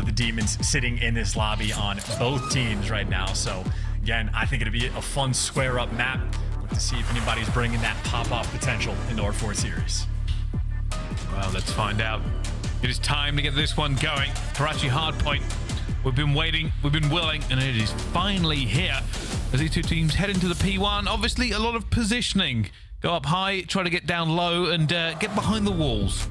of the demons sitting in this lobby on both teams right now. So again, I think it'll be a fun square up map. Look to see if anybody's bringing that pop-off potential into our 4th series. Well, let's find out. It is time to get this one going. Karachi hardpoint. We've been waiting, we've been willing, and it is finally here as these two teams head into the P1. Obviously, a lot of positioning. Go up high, try to get down low, and get behind the walls.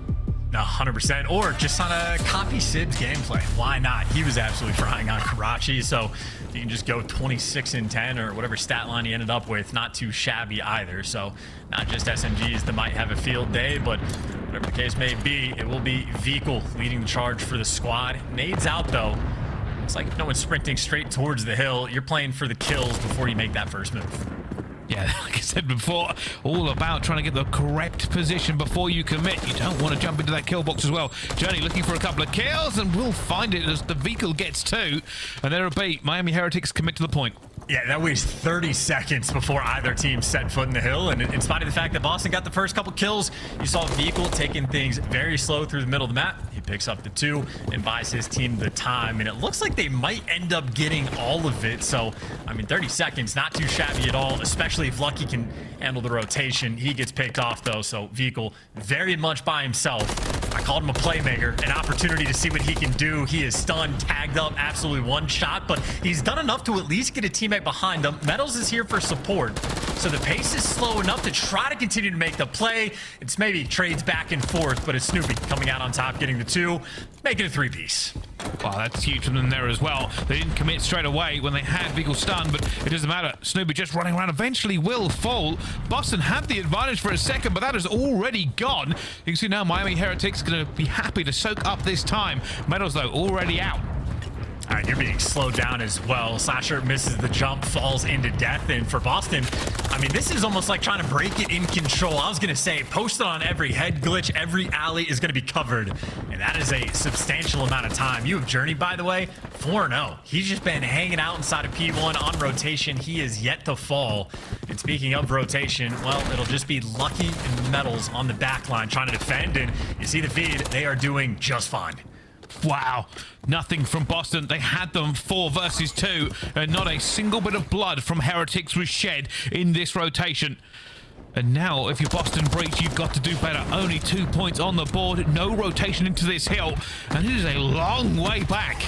100%, or just on a copy Sid's gameplay. Why not? He was absolutely frying on Karachi, so you can just go 26 and 10 or whatever stat line he ended up with. Not too shabby either. So not just SMGs that might have a field day, but whatever the case may be, it will be Vehicle leading the charge for the squad. Nades out though. It's like if no one's sprinting straight towards the hill, you're playing for the kills before you make that first move. Yeah, like I said before, all about trying to get the correct position before you commit. You don't want to jump into that kill box as well. Journey looking for a couple of kills, and we'll find it as the Vehicle gets 2. And there will be Miami Heretics commit to the point. Yeah, that was 30 seconds before either team set foot in the hill. And in spite of the fact that Boston got the first couple kills, you saw Vehicle taking things very slow through the middle of the map. He picks up the 2 and buys his team the time. And it looks like they might end up getting all of it. So, I mean, 30 seconds, not too shabby at all, especially if Lucky can handle the rotation. He gets picked off, though. So, Vehicle very much by himself. I called him a playmaker, an opportunity to see what he can do. He is stunned, tagged up, absolutely one shot, but he's done enough to at least get a teammate behind him. Metals is here for support, so the pace is slow enough to try to continue to make the play. It's maybe trades back and forth, but it's Snoopy coming out on top, getting the 2, making a 3-piece. Wow, that's huge from them there as well. They didn't commit straight away when they had Vehicle stunned, but it doesn't matter. Snoopy just running around eventually will fall. Boston had the advantage for a second, but that is already gone. You can see now Miami Heretics going to be happy to soak up this time. Metals, though, already out. All right, you're being slowed down as well. Slasher misses the jump, falls into death. And for Boston, I mean, this is almost like trying to break it in control. I was going to say, posted on every head glitch, every alley is going to be covered. And that is a substantial amount of time. You have Journey, by the way, 4-0. He's just been hanging out inside of P1 on rotation. He is yet to fall. And speaking of rotation, well, it'll just be Lucky and Metals on the back line trying to defend. And you see the feed, they are doing just fine. Wow, nothing from Boston. They had them 4 versus 2, and not a single bit of blood from Heretics was shed in this rotation. And now, if you're Boston Breach, you've got to do better. Only 2 points on the board, no rotation into this hill, and it is a long way back.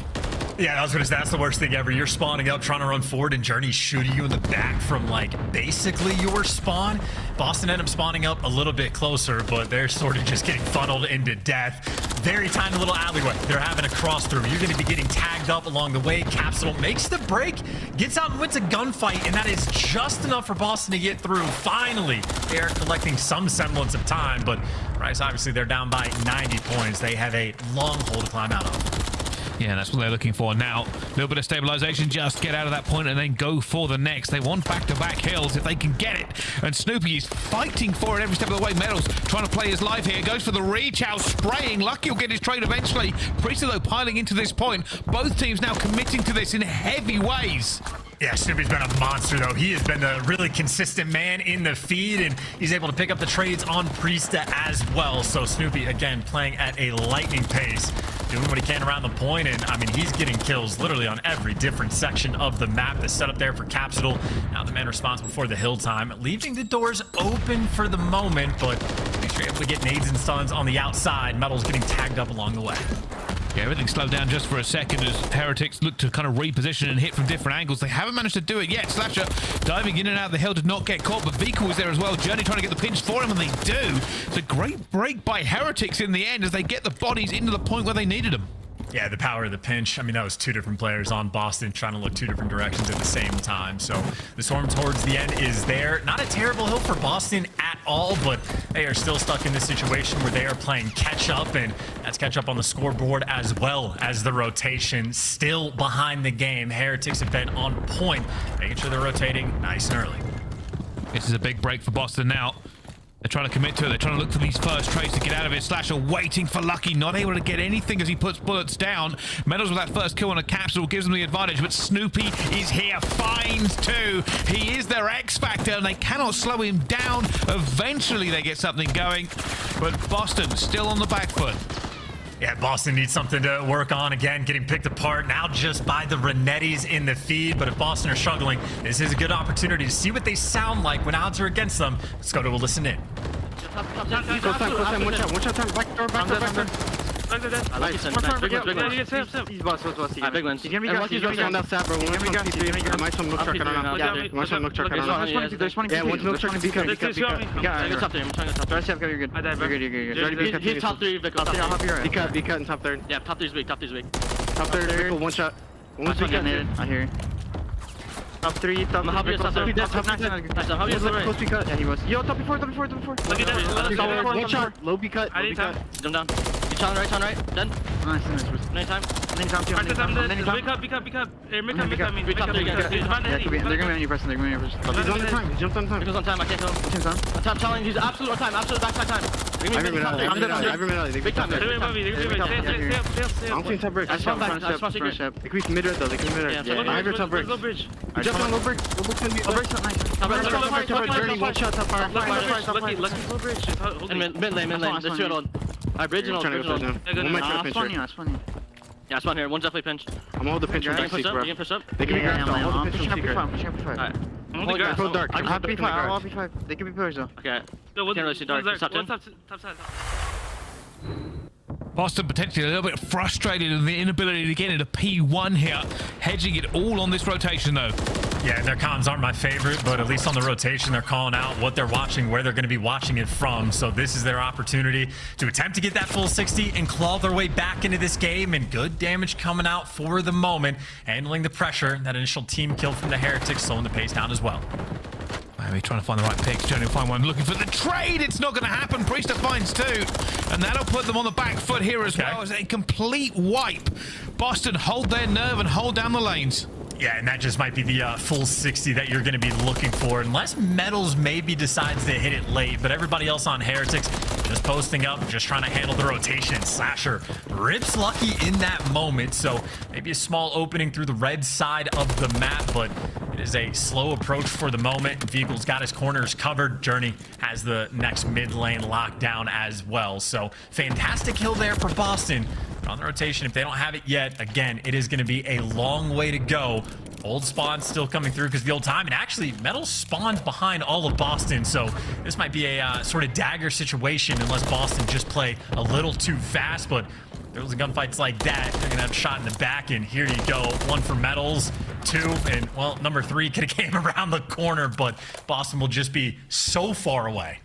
Yeah, I was going to say, that's the worst thing ever. You're spawning up, trying to run forward, and Journey's shooting you in the back from, like, basically your spawn. Boston ended up spawning up a little bit closer, but they're sort of just getting funneled into death. Very tiny little alleyway they're having to cross through. You're going to be getting tagged up along the way. Capsidal makes the break, gets out and wins a gunfight, and that is just enough for Boston to get through. Finally, they are collecting some semblance of time, but Rice, obviously, they're down by 90 points. They have a long hole to climb out of. Yeah, that's what they're looking for now. A little bit of stabilization, just get out of that point and then go for the next. They want back-to-back hills if they can get it. And Snoopy is fighting for it every step of the way. Metals trying to play his life here. Goes for the reach out, spraying. Lucky will get his trade eventually. Priestahh, though, piling into this point. Both teams now committing to this in heavy ways. Yeah, Snoopy's been a monster, though. He has been the really consistent man in the feed, and he's able to pick up the trades on Priestahh as well. So Snoopy, again, playing at a lightning pace, doing what he can around the point, and, I mean, he's getting kills literally on every different section of the map. The setup there for Capsidal. Now the man responsible for the hill time, leaving the doors open for the moment, but make sure you're able to get nades and stuns on the outside. Metals getting tagged up along the way. Yeah, everything slowed down just for a second as Heretics look to kind of reposition and hit from different angles. They haven't managed to do it yet. Slasher diving in and out of the hill did not get caught, but Vehicle was there as well. Journey trying to get the pinch for him, and they do. It's a great break by Heretics in the end as they get the bodies into the point where they needed them. Yeah, the power of the pinch. I mean, that was 2 different players on Boston trying to look 2 different directions at the same time. So the storm towards the end is there. Not a terrible hill for Boston at all, but they are still stuck in this situation where they are playing catch up, and that's catch up on the scoreboard as well as the rotation. Still behind the game. Heretics have been on point, making sure they're rotating nice and early. This is a big break for Boston now. They're trying to commit to it. They're trying to look for these first trades to get out of it. Slasher waiting for Lucky, not able to get anything as he puts bullets down. Metals with that first kill on a Capsidal gives them the advantage, but Snoopy is here, finds 2. He is their X factor, and they cannot slow him down. Eventually, they get something going, but Boston still on the back foot. Yeah, Boston needs something to work on. Again, getting picked apart now just by the Renettis in the feed. But if Boston are struggling, this is a good opportunity to see what they sound like when odds are against them. Let's go to a listen in. Close time, one shot time, back door. I like it. He's boss. Big Lynz. He's gonna be on that side, bro. One might some milk truck, I don't know. One milk truck, I don't know. Yeah, one milk truck, B-cut. I'm trying to top 3. You're good. You're good. He's top 3, Vic. I'll help you right. B-cut in top third. Yeah, top 3's weak. Top third, Vic, one shot. One's B-cut. I hear you. Top 3, top 3. Top 3, How you doing? close B-cut. Yeah, he was. Yo, top before. Look at that. One shot. Low B-cut. Jump down. You turn right. Done. Nice. Anytime. Anytime. Wake up. They're gonna be on you, Preston. He's on the time. He jumped on time. Because on time, I can't kill him. I'm telling you, he's absolute on time. Absolute back time. Big time. I'm seeing top brick. I spawn back. They could be mid-red though. Yeah, Hydra top brick. Just on low brick. Low brick's gonna be low brick. Journey, one shot top fire. And mid lane. There's 2 at all. Alright, bridge and all. One might try to pinch right. Yeah, I spawn here. One's definitely pinch. I'm all the pinch from You back can seat, bro. push up. They can be grabbed though. All the pinch from secret. Alright. Go dark. I'll be 5. They can be pillars though. Okay. Can't really see dark. Top 10. Boston potentially a little bit frustrated in the inability to get into P1 here. Hedging it all on this rotation though. Yeah, their comms aren't my favorite, but at least on the rotation, they're calling out what they're watching, where they're going to be watching it from. So this is their opportunity to attempt to get that full 60 and claw their way back into this game. And good damage coming out for the moment, handling the pressure. That initial team kill from the Heretics, slowing the pace down as well. Miami trying to find the right picks. Johnny will find one. Looking for the trade. It's not going to happen. Priestahh finds 2. And that'll put them on the back foot here as well as a complete wipe. Boston hold their nerve and hold down the lanes. Yeah, and that just might be the full 60 that you're going to be looking for, unless Metals maybe decides to hit it late. But everybody else on Heretics just posting up, just trying to handle the rotation. Slasher rips Lucky in that moment, so maybe a small opening through the red side of the map, but it is a slow approach for the moment. Vehicle's got his corners covered. Journey has the next mid lane locked down as well. So fantastic kill there for Boston. But on the rotation, if they don't have it yet, again, it is going to be a long way to go. Old spawn still coming through because the old time, and actually Metals spawned behind all of Boston, so this might be a sort of dagger situation unless Boston just play a little too fast. But there was gunfights like that, they're gonna have a shot in the back, and here you go. 1 for Metals, 2, and well, number 3 could have came around the corner, but Boston will just be so far away.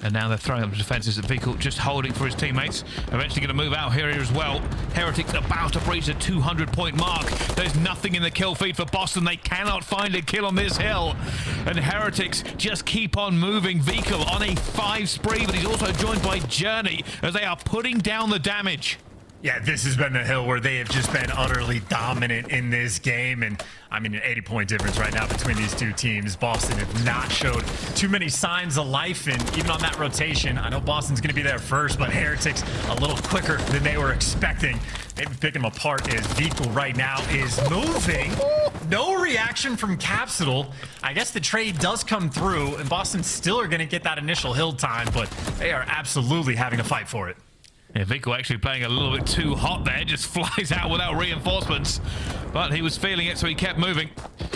And now they're throwing up defenses at Vehicle, just holding for his teammates. Eventually going to move out here as well. Heretics about to breach the 200-point mark. There's nothing in the kill feed for Boston. They cannot find a kill on this hill. And Heretics just keep on moving. Vehicle on a 5 spree, but he's also joined by Journey as they are putting down the damage. Yeah, this has been the hill where they have just been utterly dominant in this game. And I mean, an 80-point difference right now between these two teams. Boston have not showed too many signs of life. And even on that rotation, I know Boston's going to be there first, but Heretics a little quicker than they were expecting. Maybe picking them apart as Vehicle right now is moving. No reaction from Capsidal. I guess the trade does come through, and Boston still are going to get that initial hill time, but they are absolutely having a fight for it. Yeah, Vehicle actually playing a little bit too hot there, just flies out without reinforcements. But he was feeling it, so he kept moving.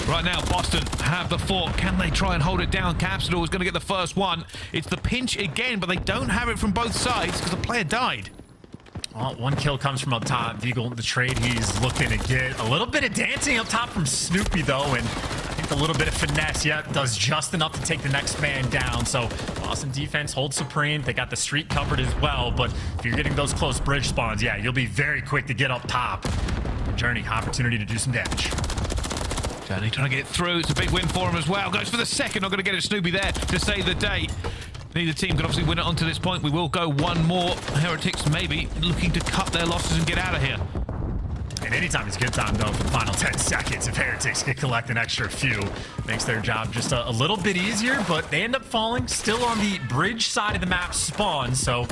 Right now, Boston have the fort. Can they try and hold it down? Capsidal is going to get the first one. It's the pinch again, but they don't have it from both sides because the player died. Well, 1 kill comes from up top. Vehicle, the trade he's looking to get. A little bit of dancing up top from Snoopy, though, and I think a little bit of finesse, does just enough to take the next man down. So Boston defense holds supreme. They got the street covered as well, but if you're getting those close bridge spawns, you'll be very quick to get up top. Journey, opportunity to do some damage. Journey trying to get it through. It's a big win for him as well. Goes for the second. Not going to get it. Snoopy there to save the day. Neither team can obviously win it onto this point. We will go 1 more. Heretics maybe looking to cut their losses and get out of here. And anytime is a good time, though, for the final 10 seconds. If Heretics can collect an extra few, makes their job just a little bit easier, but they end up falling still on the bridge side of the map spawn. So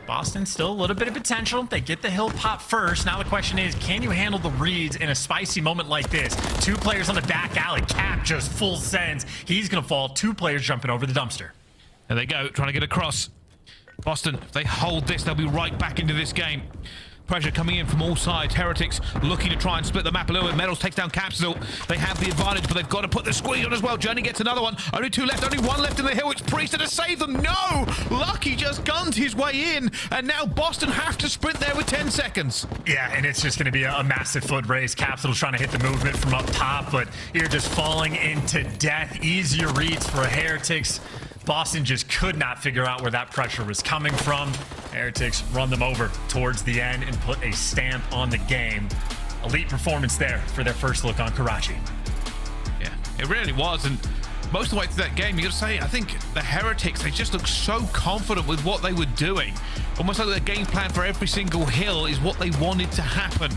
Boston still a little bit of potential. They get the hill pop first. Now the question is, can you handle the reads in a spicy moment like this? 2 players on the back alley. Cap just full sends. He's going to fall. 2 players jumping over the dumpster. There they go, trying to get across. Boston, if they hold this, they'll be right back into this game. Pressure coming in from all sides. Heretics looking to try and split the map a little bit. Metals takes down Capsidal. They have the advantage, but they've got to put the squeeze on as well. Journey gets another one. Only 2 left. Only 1 left in the hill. It's Priestahh to save them. No! Lucky just gunned his way in, and now Boston have to sprint there with 10 seconds. Yeah, and it's just going to be a massive foot race. Capsidal trying to hit the movement from up top, but you're just falling into death. Easier reads for Heretics. Boston just could not figure out where that pressure was coming from. Heretics run them over towards the end and put a stamp on the game. Elite performance there for their first look on Karachi. Yeah, it really was. And most of the way through that game, you got to say, I think the Heretics, they just looked so confident with what they were doing. Almost like their game plan for every single hill is what they wanted to happen.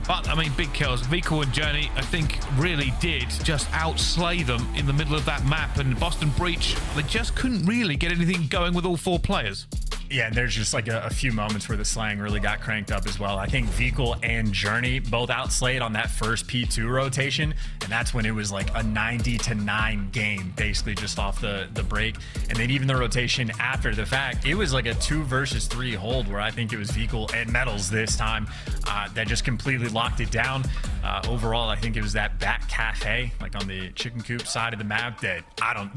But, I mean, big kills. Vico and Journey, I think, really did just outslay them in the middle of that map. And Boston Breach, they just couldn't really get anything going with all 4 players. Yeah, and there's just like a few moments where the slang really got cranked up as well. I think Vico and Journey both outslayed on that first P2 rotation, and that's when it was like a 90-9 game, basically just off the break. And then even the rotation after the fact, it was like a 2 versus 3 hold where I think it was Vico and Metals this time that just completely locked it down. Overall, I think it was that back cafe, like on the chicken coop side of the map, that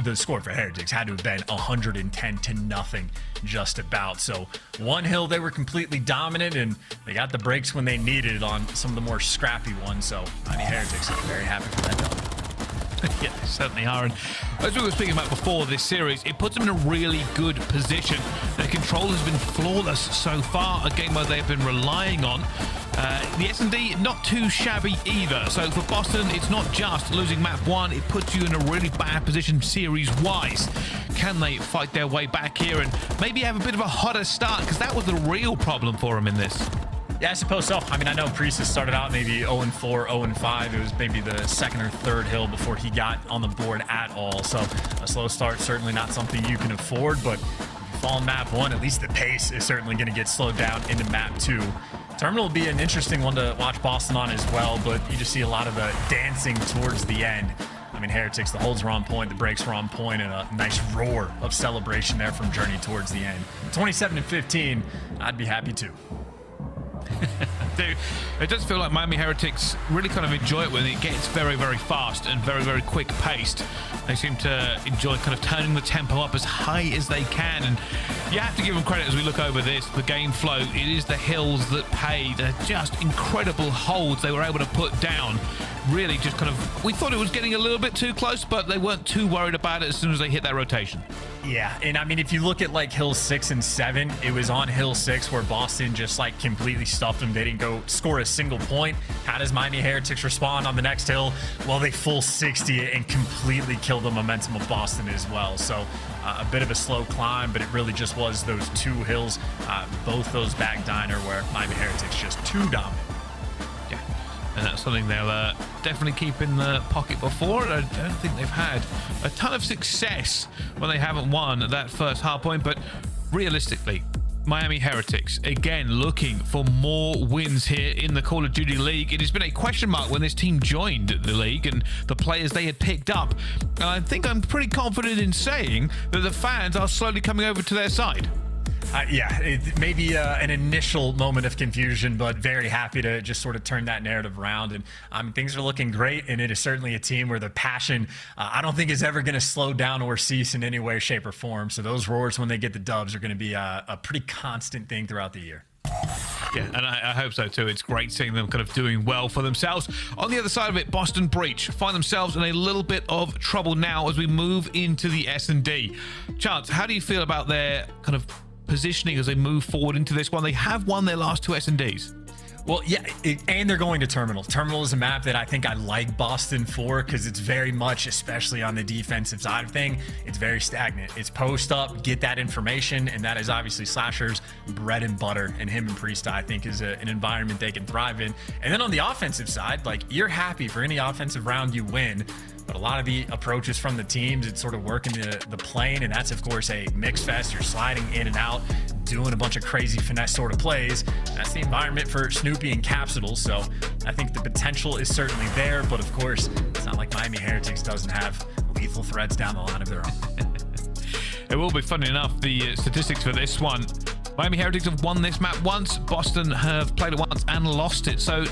the score for Heretics had to have been 110-0 just about. So one hill they were completely dominant, and they got the breaks when they needed on some of the more scrappy ones. So Miami Heretics are very happy for that dub. Yeah, they certainly are. And as we were speaking about before this series, it puts them in a really good position. Their control has been flawless so far, a game where they have been relying on. The S&D not too shabby either. So for Boston, it's not just losing map 1, it puts you in a really bad position series-wise. Can they fight their way back here and maybe have a bit of a hotter start? Because that was the real problem for them in this. Yeah, I suppose so. I mean, I know Priestahh started out maybe 0-4, 0-5. It was maybe the second or third hill before he got on the board at all. So a slow start, certainly not something you can afford. But if you fall in map 1, at least the pace is certainly going to get slowed down into map 2. Terminal will be an interesting one to watch Boston on as well, but you just see a lot of the dancing towards the end. I mean, Heretics, the holds were on point, the breaks were on point, and a nice roar of celebration there from Journey towards the end. 27-15, I'd be happy too. Dude, it does feel like Miami Heretics really kind of enjoy it when it gets very, very fast and very, very quick paced. They seem to enjoy kind of turning the tempo up as high as they can, and you have to give them credit as we look over this, the game flow. It is the hills that pay. They're just incredible holds they were able to put down. Really just kind of, we thought it was getting a little bit too close, but they weren't too worried about it as soon as they hit that rotation. Yeah, and I mean, if you look at like hill 6 and 7, it was on hill 6 where Boston just like completely stuffed them. They didn't go score a single point. How does Miami Heretics respond on the next hill? Well, they full 60 it and completely killed the momentum of Boston as well. So a bit of a slow climb, but it really just was those 2 hills, both those back diner where Miami Heretics just too dominant. And that's something they'll definitely keep in the pocket before. I don't think they've had a ton of success when they haven't won that first hard point, but realistically, Miami Heretics, again, looking for more wins here in the Call of Duty League. It has been a question mark when this team joined the league and the players they had picked up. And I think I'm pretty confident in saying that the fans are slowly coming over to their side. Yeah, it may be an initial moment of confusion, but very happy to just sort of turn that narrative around. And things are looking great, and it is certainly a team where the passion, I don't think is ever going to slow down or cease in any way, shape, or form. So those roars when they get the dubs are going to be a pretty constant thing throughout the year. Yeah, and I hope so too. It's great seeing them kind of doing well for themselves. On the other side of it, Boston Breach find themselves in a little bit of trouble now as we move into the S&D. Chance, how do you feel about their kind of positioning as they move forward into this one? They have won their last 2 S&Ds. Well, yeah, and they're going to Terminal. Terminal is a map that I think I like Boston for because it's very much, especially on the defensive side of thing, it's very stagnant. It's post up, get that information, and that is obviously Slasher's bread and butter, and him and Priestahh, I think, is an environment they can thrive in. And then on the offensive side, like, you're happy for any offensive round you win, but a lot of the approaches from the teams, it's sort of working the plane, and that's, of course, a mix fest. You're sliding in and out, doing a bunch of crazy finesse sort of plays. That's the environment for Snoopy and Capsidal, so I think the potential is certainly there, but of course, it's not like Miami Heretics doesn't have lethal threats down the line of their own. It will be funny enough, the statistics for this one. Miami Heretics have won this map once. Boston have played it once and lost it. So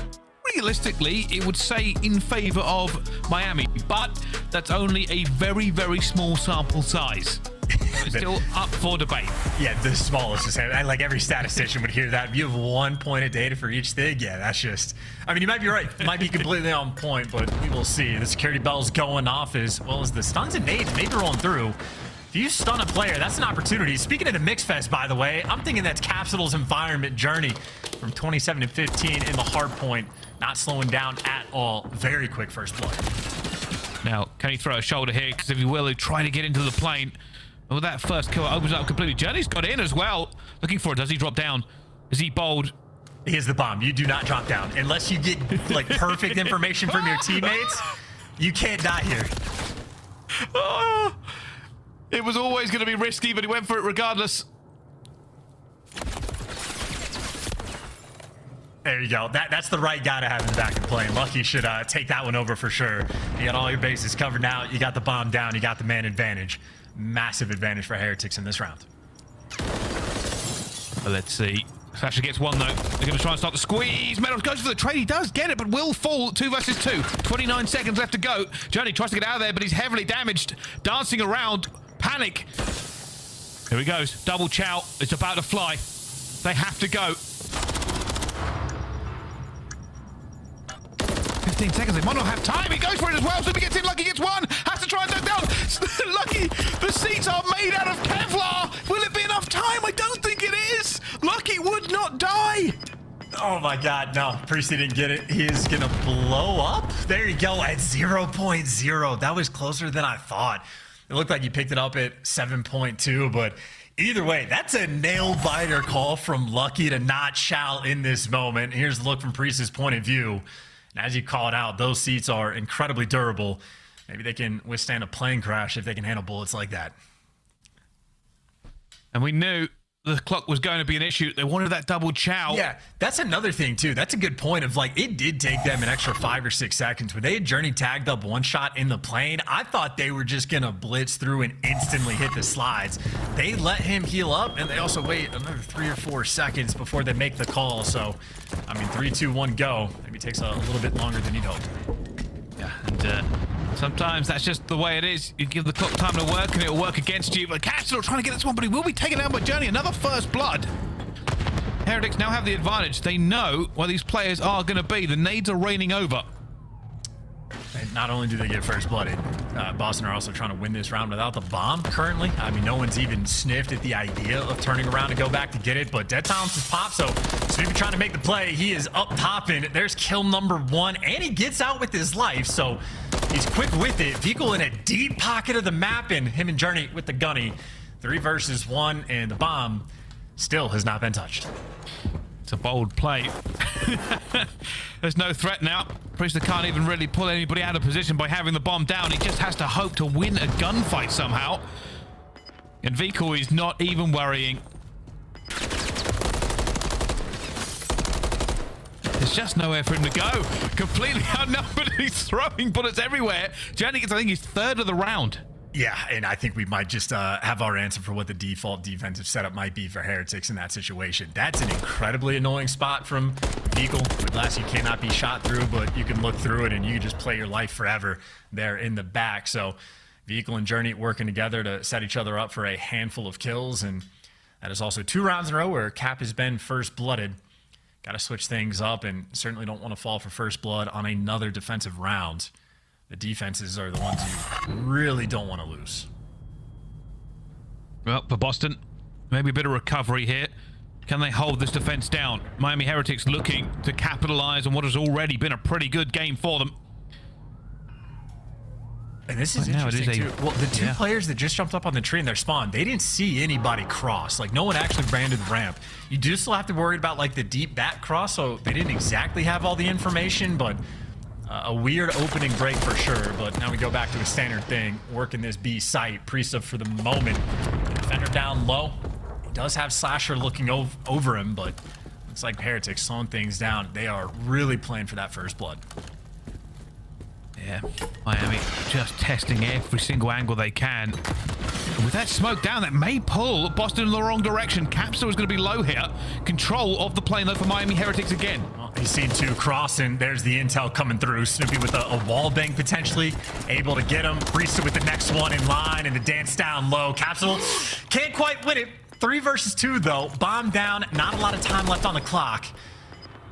realistically, it would say in favor of Miami, but that's only a very, very small sample size. So it's still up for debate. Yeah, the smallest is like every statistician would hear that. If you have 1 point of data for each thing, yeah, that's just, I mean, you might be right. It might be completely on point, but we will see. The security bell's going off as well as the stuns and nades maybe rolling through. If you stun a player, that's an opportunity. Speaking of the Mix Fest, by the way, I'm thinking that's Capsidal's environment journey from 27 to 15 in the hard point. Not slowing down at all. Very quick first blood. Now, can he throw a shoulder here? Because if he will, he'll try to get into the plane. And with that first kill, it opens up completely. Journey's got in as well. Looking for it. Does he drop down? Is he bold? Here's the bomb. You do not drop down. Unless you get like perfect information from your teammates, you can't die here. Oh, it was always going to be risky, but he went for it regardless. There you go. That's the right guy to have in the back of the plane. Lucky should take that one over for sure. You got all your bases covered now. You got the bomb down. You got the man advantage. Massive advantage for Heretics in this round. Let's see. Sasha gets one though. They're going to try and start the squeeze. Medals goes for the trade. He does get it, but will fall 2 versus 2. 29 seconds left to go. Journey tries to get out of there, but he's heavily damaged. Dancing around. Panic. Here he goes. Double chow. It's about to fly. They have to go. 15 seconds. They might not have time. He goes for it as well. Snoopy gets in. Lucky gets one. Has to try and duck down. Lucky. The seats are made out of Kevlar. Will it be enough time? I don't think it is. Lucky would not die. Oh my God, no. Priestahh didn't get it. He is going to blow up. There you go at 0.0. That was closer than I thought. It looked like he picked it up at 7.2, but either way, that's a nail-biter call from Lucky to not shout in this moment. Here's the look from Priesthah's point of view. And as you called out, those seats are incredibly durable. Maybe they can withstand a plane crash if they can handle bullets like that. And we knew the clock was going to be an issue. They wanted that double chow. Yeah, that's another thing too. That's a good point of like, it did take them an extra 5 or 6 seconds. When they had Journey tagged up one shot in the plane, I thought they were just going to blitz through and instantly hit the slides. They let him heal up, and they also wait another 3 or 4 seconds before they make the call. So, I mean, 3, 2, 1, go. Maybe it takes a little bit longer than you'd hoped. Yeah, and sometimes that's just the way it is. You give the clock time to work and it'll work against you. But Capsidal trying to get this one, but he will be taken down by Journey. Another first blood. Heretics now have the advantage. They know where these players are going to be. The nades are raining over. And not only do they get first blooded, Boston are also trying to win this round without the bomb currently. I mean, no one's even sniffed at the idea of turning around to go back to get it, but Dead Silence is popped, so Snoopy trying to make the play. He is up topping. There's kill number 1, and he gets out with his life, so he's quick with it. Vehicle in a deep pocket of the map, and him and Journey with the gunny. 3 versus 1, and the bomb still has not been touched. It's a bold play. There's no threat now. Priestahh can't even really pull anybody out of position by having the bomb down. He just has to hope to win a gunfight somehow. And Vehicle is not even worrying. There's just nowhere for him to go. Completely outnumbered. He's throwing bullets everywhere. Journey gets, I think, his 3rd of the round. Yeah, and I think we might just have our answer for what the default defensive setup might be for Heretics in that situation. That's an incredibly annoying spot from Vehicle. With glass, you cannot be shot through, but you can look through it and you can just play your life forever there in the back. So Vehicle and Journey working together to set each other up for a handful of kills. And that is also 2 rounds in a row where Cap has been first blooded. Got to switch things up and certainly don't want to fall for first blood on another defensive round. The defenses are the ones you really don't want to lose. Well, for Boston, maybe a bit of recovery here. Can they hold this defense down? Miami Heretics looking to capitalize on what has already been a pretty good game for them. And this is interesting too. Well, the 2 players that just jumped up on the tree in their spawn, they didn't see anybody cross. Like, no one actually ran to the ramp. You do still have to worry about like the deep back cross, so they didn't exactly have all the information, but a weird opening break for sure. But now we go back to a standard thing, working this B site. Priestahh for the moment. Defender down low. He does have Slasher looking over him, but looks like Heretics slowing things down. They are really playing for that first blood. Yeah, Miami just testing every single angle they can. And with that smoke down, that may pull Boston in the wrong direction. Capsidal is going to be low here. Control of the plane, though, for Miami Heretics again. Well, he's seen two crossing. There's the intel coming through. Snoopy with a wall bang potentially. Able to get him. Priestahh with the next one in line, and the dance down low. Capsidal can't quite win it. 3 versus 2, though. Bomb down. Not a lot of time left on the clock.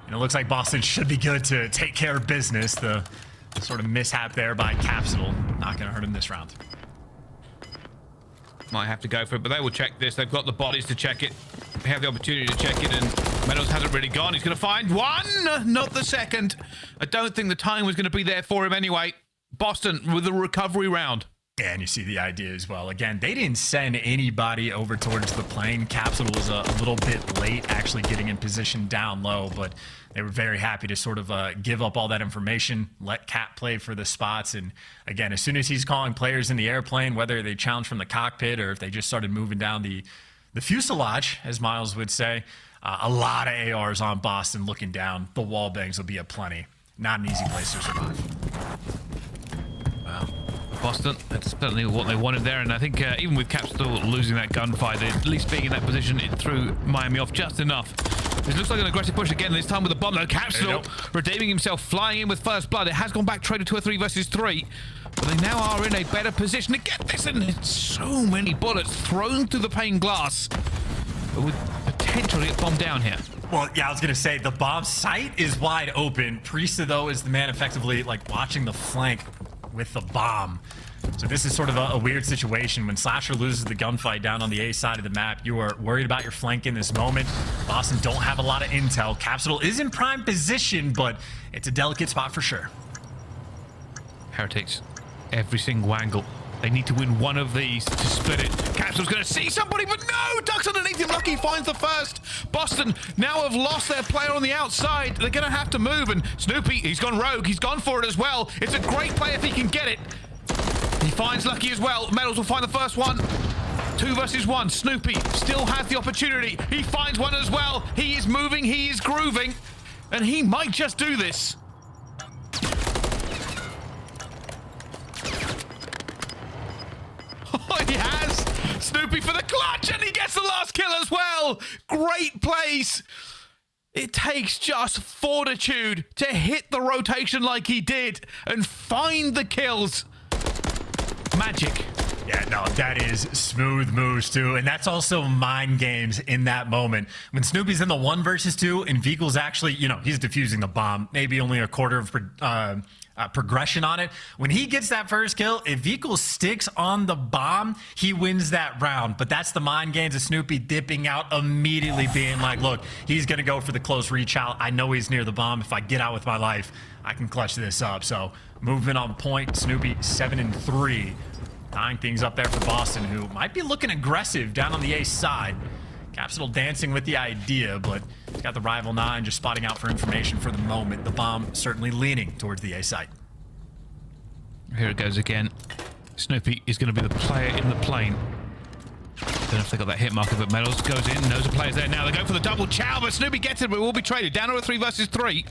And it looks like Boston should be good to take care of business. The sort of mishap there by Capsidal. Not going to hurt him this round. Might have to go for it, but they will check this. They've got the bodies to check it. They have the opportunity to check it, and Meadows hasn't really gone. He's going to find one, not the second. I don't think the time was going to be there for him anyway. Boston with the recovery round. Yeah, and you see the idea as well. Again, they didn't send anybody over towards the plane. Capsidal was a little bit late actually getting in position down low, but they were very happy to sort of give up all that information, let Cap play for the spots. And again, as soon as he's calling players in the airplane, whether they challenge from the cockpit or if they just started moving down the fuselage, as Miles would say, a lot of ARs on Boston looking down. The wall bangs will be aplenty. Not an easy place to survive. Wow. Boston, that's certainly what they wanted there, and I think even with Capsidal losing that gunfight, at least being in that position, it threw Miami off just enough. This looks like an aggressive push again, this time with the bomb. No, Capsidal redeeming himself, flying in with first blood. It has gone back, traded to a 3 versus 3, but they now are in a better position to get this, and it's so many bullets thrown through the pane glass, but with potential to get bombed down here. Well, yeah, I was going to say, the bomb site is wide open. Priestahh, though, is the man effectively, like, watching the flank with the bomb. So this is sort of a weird situation. When Slasher loses the gunfight down on the A side of the map, you are worried about your flank in this moment. Boston don't have a lot of intel. Capsidal is in prime position, but it's a delicate spot for sure. Heretics, every single angle. They need to win one of these to split it. Capsidal's going to see somebody, but no! Ducks underneath him. Lucky finds the first. Boston now have lost their player on the outside. They're going to have to move, and Snoopy, he's gone rogue. He's gone for it as well. It's a great play if he can get it. He finds Lucky as well. Medals will find the first one. 2 versus 1. Snoopy still has the opportunity. He finds one as well. He is moving. He is grooving. And he might just do this. He has Snoopy for the clutch, and he gets the last kill as well. Great plays. It takes just fortitude to hit the rotation like he did and find the kills. Magic. Yeah, no, that is smooth moves too, and that's also mind games in that moment. When Snoopy's in the 1 versus 2 and Veekel's actually, you know, he's defusing the bomb, maybe only a quarter of progression on it. When he gets that first kill, if Veekel sticks on the bomb, he wins that round. But that's the mind games of Snoopy dipping out immediately, being like, look, he's going to go for the close reach out. I know he's near the bomb. If I get out with my life, I can clutch this up. So movement on point. Snoopy 7-3. Tying things up there for Boston, who might be looking aggressive down on the A side. Capsidal dancing with the idea, but he's got the rival 9 just spotting out for information for the moment. The bomb certainly leaning towards the A site. Here it goes again. Snoopy is going to be the player in the plane. Don't know if they got that hit marker, but Medals goes in, knows the player's there now. They go for the double chow, but Snoopy gets it, but will be traded. Down to a 3 versus 3.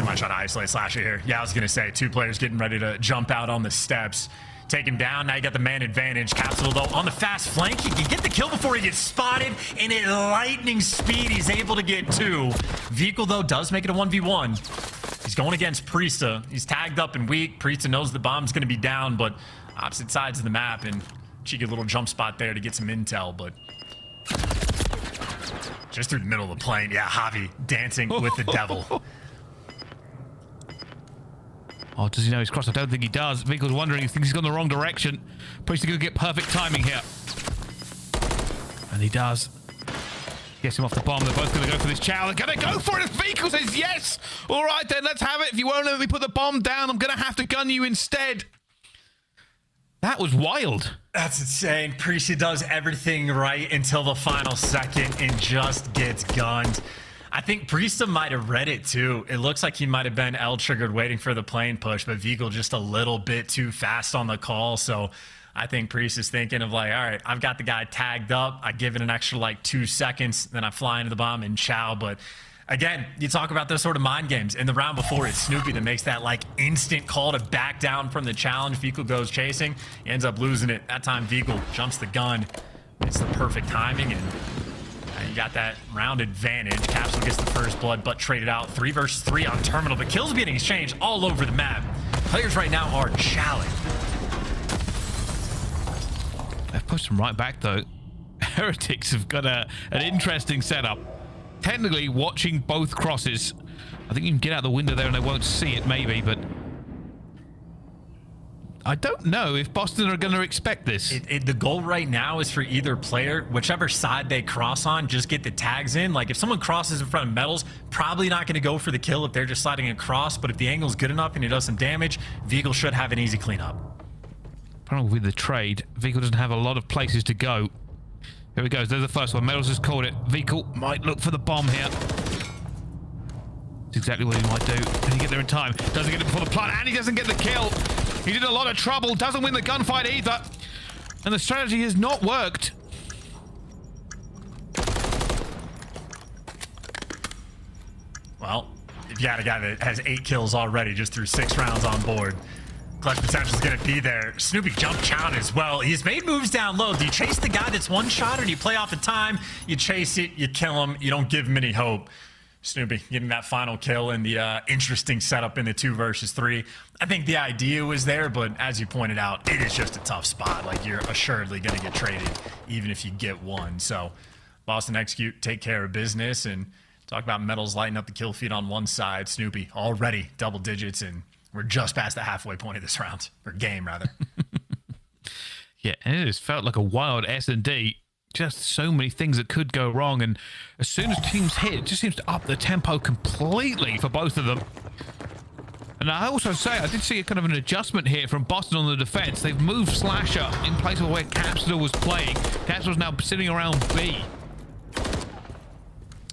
Might try to isolate Slasher here. Yeah, I was gonna say 2 players getting ready to jump out on the steps. Take him down. Now you got the man advantage. Capsidal, though, on the fast flank. He can get the kill before he gets spotted, and at lightning speed, he's able to get 2. Veekel, though, does make it a 1v1. He's going against Priestahh. He's tagged up and weak. Priestahh knows the bomb's gonna be down, but opposite sides of the map, and cheeky little jump spot there to get some intel, but just through the middle of the plane. Yeah, Javi dancing with the devil. Oh, does he know he's crossed? I don't think he does. Veekel's wondering. He thinks he's gone the wrong direction. Priestahh going to get perfect timing here. And he does. Gets him off the bomb. They're both going to go for this chow. They're going to go for it. Veekel says yes. All right, then, let's have it. If you won't let me put the bomb down, I'm going to have to gun you instead. That was wild. That's insane. Priestahh does everything right until the final second and just gets gunned. I think Priestahh might have read it too. It looks like he might have been L-triggered waiting for the plane push, but Veekel just a little bit too fast on the call. So I think Priestahh is thinking of like, all right, I've got the guy tagged up. I give it an extra like 2 seconds, then I fly into the bomb and chow. But again, you talk about those sort of mind games. In the round before, it's Snoopy that makes that like instant call to back down from the challenge. Vekal goes chasing. He ends up losing it. That time, Vekal jumps the gun. It's the perfect timing, and you got that round advantage. Capsidal gets the first blood, but traded out 3 versus 3 on Terminal. The kills being exchanged all over the map. Players right now are challenged. They've pushed them right back, though. Heretics have got an interesting setup. Technically, watching both crosses. I think you can get out the window there and they won't see it, maybe, but I don't know if Boston are going to expect this. The goal right now is for either player, whichever side they cross on, just get the tags in. Like if someone crosses in front of Metals, probably not going to go for the kill if they're just sliding across. But if the angle's good enough and he does some damage, Vekal should have an easy cleanup. Problem with the trade, Vekal doesn't have a lot of places to go. Here he goes. There's the first one. Metals has called it. Vekal might look for the bomb here. That's exactly what he might do. Can he get there in time? Doesn't get it before the plant, and he doesn't get the kill. He did a lot of trouble, doesn't win the gunfight either. And the strategy has not worked. Well, if you got a guy that has 8 kills already just through 6 rounds on board, clutch potential is going to be there. Snoopy jump count as well. He's made moves down low. Do you chase the guy that's one shot, or do you play off the time? You chase it, you kill him, you don't give him any hope. Snoopy getting that final kill in the interesting setup in the 2 versus 3. I think the idea was there, but as you pointed out, it is just a tough spot. Like, you're assuredly going to get traded even if you get one. So Boston execute, take care of business, and talk about Metals lighting up the kill feed on one side. Snoopy already double digits, and we're just past the halfway point of this round, or game rather. Yeah, and it has felt like a wild S&D. Just so many things that could go wrong, and as soon as teams hit, it just seems to up the tempo completely for both of them. And I also say, I did see a kind of an adjustment here from Boston on the defense. They've moved Slasher in place of where Capsidal was playing. Capsidal's now sitting around B.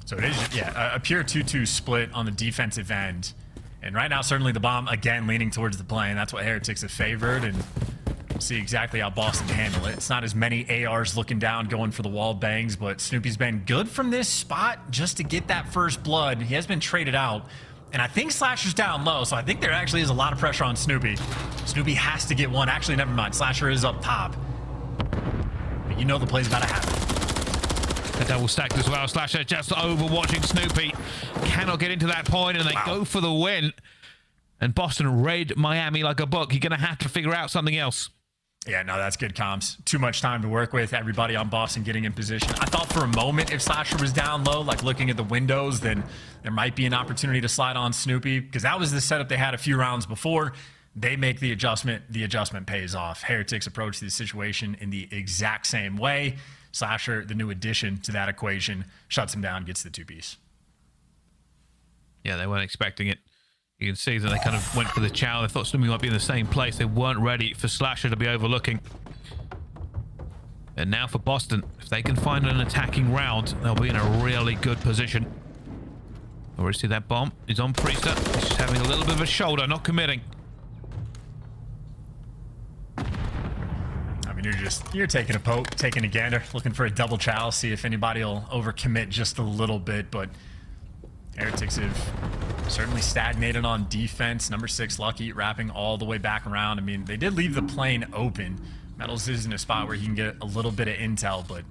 So it is, yeah, a pure 2-2 split on the defensive end. And right now, certainly the bomb, again, leaning towards the plane. That's what Heretics have favored, and see exactly how Boston handle it. It's not as many ARs looking down, going for the wall bangs, but Snoopy's been good from this spot just to get that first blood. He has been traded out, and I think Slasher's down low, so I think there actually is a lot of pressure on Snoopy. Snoopy has to get one. Actually, never mind. Slasher is up top. But you know the play's about to happen. A double stacked as well. Slasher just overwatching Snoopy. Cannot get into that point, and they go for the win. And Boston read Miami like a book. You're going to have to figure out something else. Yeah, no, that's good comms. Too much time to work with. Everybody on Boston getting in position. I thought for a moment if Slasher was down low, like looking at the windows, then there might be an opportunity to slide on Snoopy, because that was the setup they had a few rounds before. They make the adjustment. The adjustment pays off. Heretics approach the situation in the exact same way. Slasher, the new addition to that equation, shuts him down, gets the 2-piece. Yeah, they weren't expecting it. You can see that they kind of went for the chow. They thought Snoopy might be in the same place. They weren't ready for Slasher to be overlooking. And now for Boston, if they can find an attacking round, they'll be in a really good position. Already see that bomb. He's on Priestahh. He's just having a little bit of a shoulder, not committing. I mean, you're taking a poke, taking a gander, looking for a double chow, see if anybody will overcommit just a little bit, but Heretics have certainly stagnated on defense. Number 6, Lucky, wrapping all the way back around. I mean, they did leave the plane open. Metals is in a spot where he can get a little bit of intel, but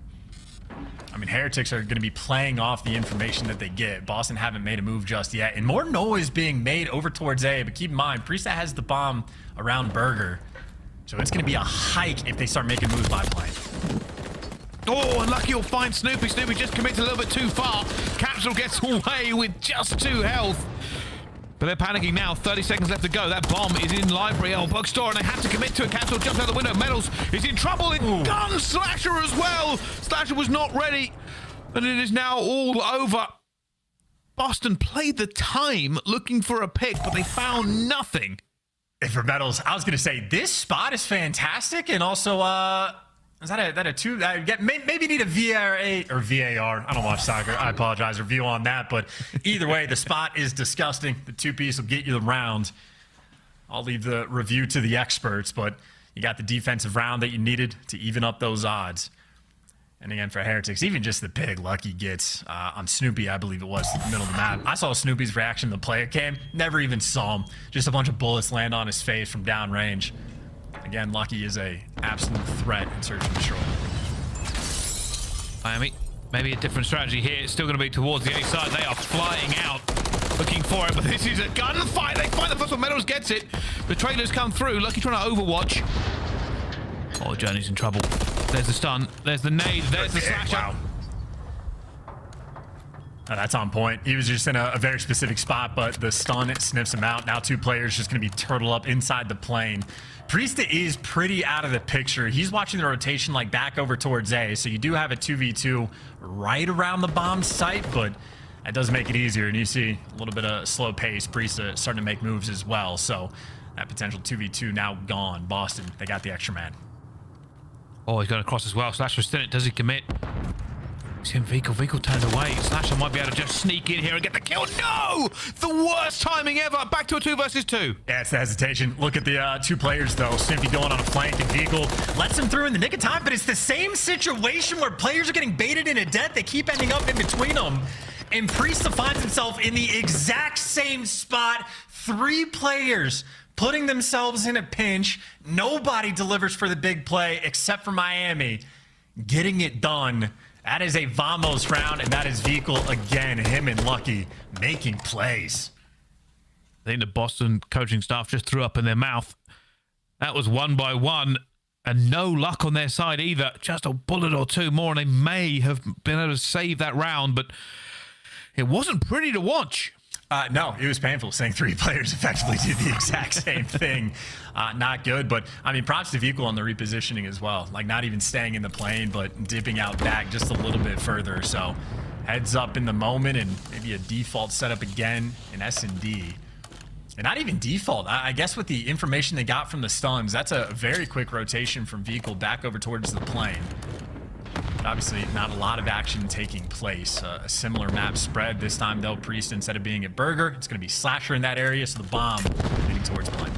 I mean, Heretics are going to be playing off the information that they get. Boston haven't made a move just yet, and more noise being made over towards A, but keep in mind, Priestahh has the bomb around Røkkr, so it's going to be a hike if they start making moves by plane. Oh, and Lucky will find Snoopy. Snoopy just commits a little bit too far. Capsidal gets away with just 2 health. But they're panicking now. 30 seconds left to go. That bomb is in library. Oh, bookstore, and they have to commit to it. Capsidal jumps out the window. Metals is in trouble. It's gun Slasher as well. Slasher was not ready. And it is now all over. Boston played the time looking for a pick, but they found nothing. And for Metals, I was going to say, this spot is fantastic, and also, is that a 2? Maybe need a VAR or VAR. I don't watch soccer. I apologize. Review on that. But either way, the spot is disgusting. The 2-piece will get you the round. I'll leave the review to the experts. But you got the defensive round that you needed to even up those odds. And again, for Heretics, even just the pick Lucky gets on Snoopy, I believe it was, in the middle of the map. I saw Snoopy's reaction to the player cam. Never even saw him. Just a bunch of bullets land on his face from downrange. Again, Lucky is a absolute threat in search and destroy. Miami, maybe a different strategy here. It's still going to be towards the A side. They are flying out, looking for it, but this is a gunfight. They find the first one. Metals gets it. The trailers come through. Lucky trying to overwatch. Oh, Journey's in trouble. There's the stun. There's the nade. There's the slasher. Wow. Oh, that's on point. He was just in a very specific spot, but the stun sniffs him out. Now 2 players just going to be turtle up inside the plane. Priestahh is pretty out of the picture. He's watching the rotation like back over towards A, so you do have a 2v2 right around the bomb site, but that does make it easier, and you see a little bit of slow pace. Priestahh starting to make moves as well, so that potential 2v2 now gone. Boston, they got the extra man. Oh, he's going across as well. Slasher's still in it. Does he commit? See him, Vehicle turns away. Slasher might be able to just sneak in here and get the kill. No! The worst timing ever. Back to a 2 versus 2. Yeah, it's the hesitation. Look at the 2 players, though. Simpy going on a flank, and Vehicle lets him through in the nick of time, but it's the same situation where players are getting baited into death. They keep ending up in between them. And Priestahh finds himself in the exact same spot. 3 players putting themselves in a pinch. Nobody delivers for the big play except for Miami. Getting it done. That is a Vamos round, and that is Vehicle again. Him and Lucky making plays. I think the Boston coaching staff just threw up in their mouth. That was 1 by 1, and no luck on their side either. Just a bullet or 2 more, and they may have been able to save that round, but it wasn't pretty to watch. No, it was painful seeing 3 players effectively do the exact same thing. Not good, but I mean, props to Vehicle on the repositioning as well. Like, not even staying in the plane, but dipping out back just a little bit further. So heads up in the moment, and maybe a default setup again in S&D. And not even default. I guess with the information they got from the stuns, that's a very quick rotation from Vehicle back over towards the plane. Obviously, not a lot of action taking place. A similar map spread. This time, though, Priestahh, instead of being at Røkkr, it's going to be Slasher in that area, so the bomb leading towards plane.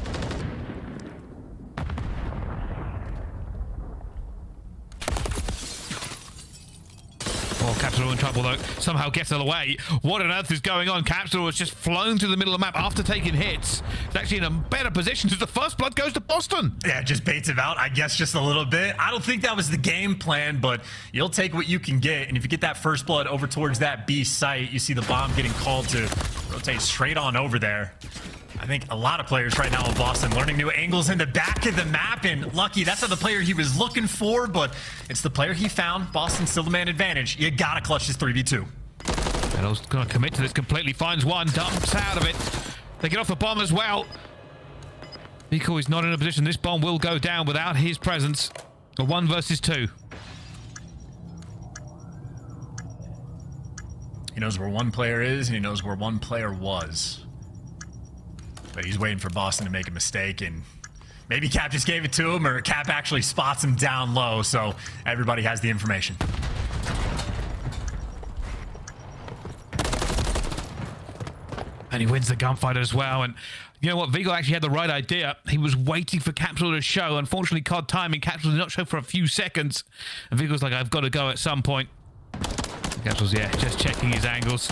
Oh, Capsidal in trouble, though. Somehow gets it away. What on earth is going on? Capsidal has just flown through the middle of the map after taking hits. It's actually in a better position as the first blood goes to Boston. Yeah, just baits him out, I guess, just a little bit. I don't think that was the game plan, but you'll take what you can get. And if you get that first blood over towards that B site, you see the bomb getting called to rotate straight on over there. I think a lot of players right now in Boston learning new angles in the back of the map, and Lucky, that's not the player he was looking for, but it's the player he found. Boston still the man advantage. You gotta clutch this 3v2. Metal's gonna commit to this completely, finds one, dumps out of it. They get off the bomb as well. Vehicle is not in a position. This bomb will go down without his presence. A 1 versus 2. He knows where 1 player is, and he knows where 1 player was. But he's waiting for Boston to make a mistake, and maybe Cap just gave it to him, or Cap actually spots him down low, so everybody has the information. And he wins the gunfight as well, and you know what? Vehicle actually had the right idea. He was waiting for Capsidal to show. Unfortunately, COD timing, Capsidal did not show for a few seconds, and Vehicle's like, I've got to go at some point. Capsidal's, yeah, just checking his angles.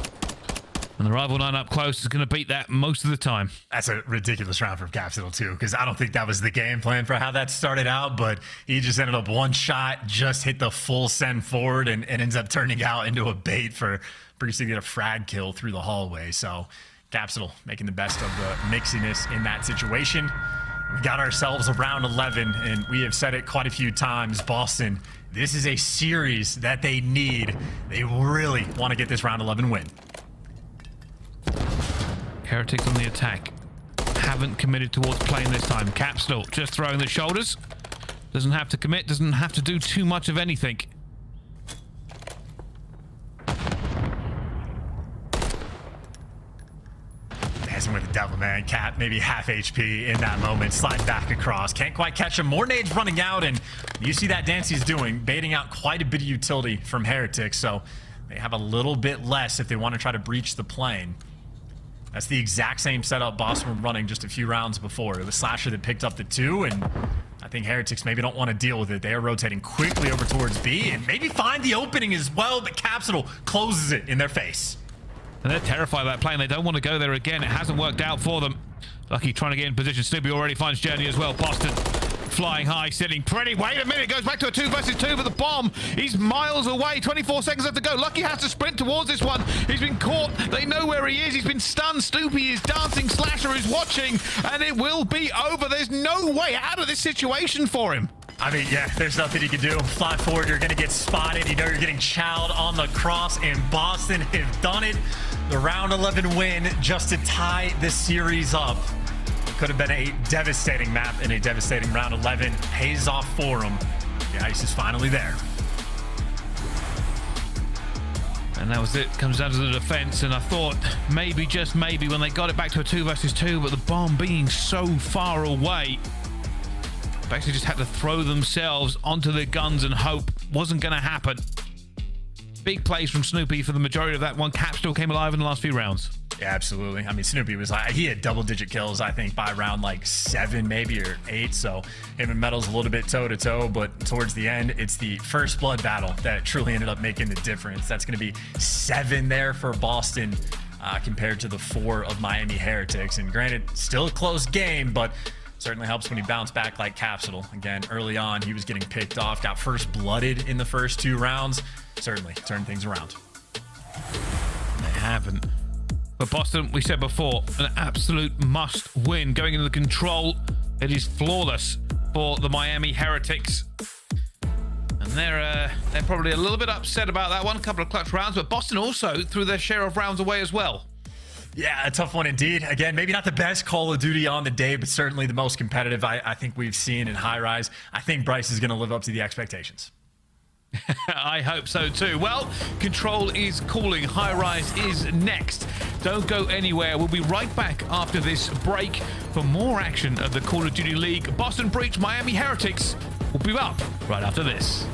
And the rival 9 up close is going to beat that most of the time. That's a ridiculous round from Capsidal, too, because I don't think that was the game plan for how that started out, but he just ended up 1 shot, just hit the full send forward, and ends up turning out into a bait for Priestahh to get a frag kill through the hallway. So Capsidal making the best of the mixiness in that situation. We got ourselves a round 11, and we have said it quite a few times. Boston, this is a series that they need. They really want to get this round 11 win. Heretics on the attack. Haven't committed towards playing this time. Capsidal just throwing the shoulders. Doesn't have to commit, doesn't have to do too much of anything. Dancing with the devil, man. Cap, maybe half HP in that moment. Slide back across. Can't quite catch him. More nades running out, and you see that dance he's doing, baiting out quite a bit of utility from Heretics, so they have a little bit less if they want to try to breach the plane. That's the exact same setup Boston were running just a few rounds before. It was Slasher that picked up the 2, and I think Heretics maybe don't want to deal with it. They are rotating quickly over towards B and maybe find the opening as well, but Capsidal closes it in their face. And they're terrified of that play, and they don't want to go there again. It hasn't worked out for them. Lucky trying to get in position. Snoopy already finds Journey as well. Boston flying high, sitting pretty. Wait a minute, goes back to a 2 versus 2, but the bomb, he's miles away. 24 seconds left to go. Lucky has to sprint towards this one. He's been caught. They know where he is. He's been stunned. Snoopy is dancing. Slasher is watching, and it will be over. There's no way out of this situation for him. I mean, yeah, there's nothing you can do. Fly forward, you're going to get spotted. You know you're getting chowed on the cross, and Boston have done it. The round 11 win just to tie this series up. Could have been a devastating map and a devastating round 11. Pays off for them. The ice is finally there. And that was it. Comes down to the defense, and I thought maybe, just maybe, when they got it back to a 2 versus 2, but the bomb being so far away, basically just had to throw themselves onto their guns and hope. Wasn't going to happen. Big plays from Snoopy for the majority of that one. Cap still came alive in the last few rounds. Yeah, absolutely. I mean, Snoopy was like, he had double-digit kills, I think, by round like 7 maybe, or 8. So him and Metal's a little bit toe-to-toe, but towards the end, it's the first blood battle that truly ended up making the difference. That's going to be 7 there for Boston compared to the 4 of Miami Heretics. And granted, still a close game, but certainly helps when he bounced back like Capsidal. Again, early on, he was getting picked off, got first blooded in the first 2 rounds. Certainly turned things around. They haven't. But Boston, we said before, an absolute must win. Going into the control, it is flawless for the Miami Heretics. And they're probably a little bit upset about that one. A couple of clutch rounds, but Boston also threw their share of rounds away as well. Yeah, a tough one indeed. Again, maybe not the best Call of Duty on the day, but certainly the most competitive I think we've seen in High Rise. I think Bryce is going to live up to the expectations. I hope so too. Well, Control is calling. High Rise is next. Don't go anywhere. We'll be right back after this break for more action of the Call of Duty League. Boston Breach, Miami Heretics. We'll be up right after this.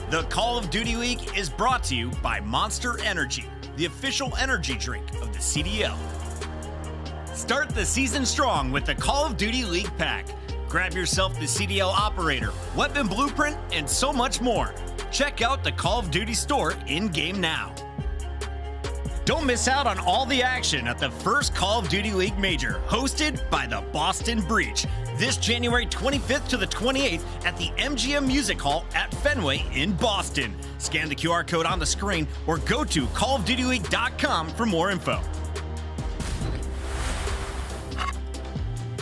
The Call of Duty Week is brought to you by Monster Energy, the official energy drink of the CDL. Start the season strong with the Call of Duty League Pack. Grab yourself the CDL Operator, Weapon Blueprint, and so much more. Check out the Call of Duty store in-game now. Don't miss out on all the action at the first Call of Duty League Major, hosted by the Boston Breach, this January 25th to the 28th at the MGM Music Hall at Fenway in Boston. Scan the QR code on the screen or go to callofdutyleague.com for more info.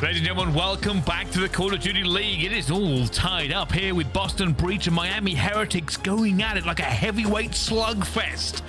Ladies and gentlemen, welcome back to the Call of Duty League. It is all tied up here with Boston Breach and Miami Heretics going at it like a heavyweight slugfest.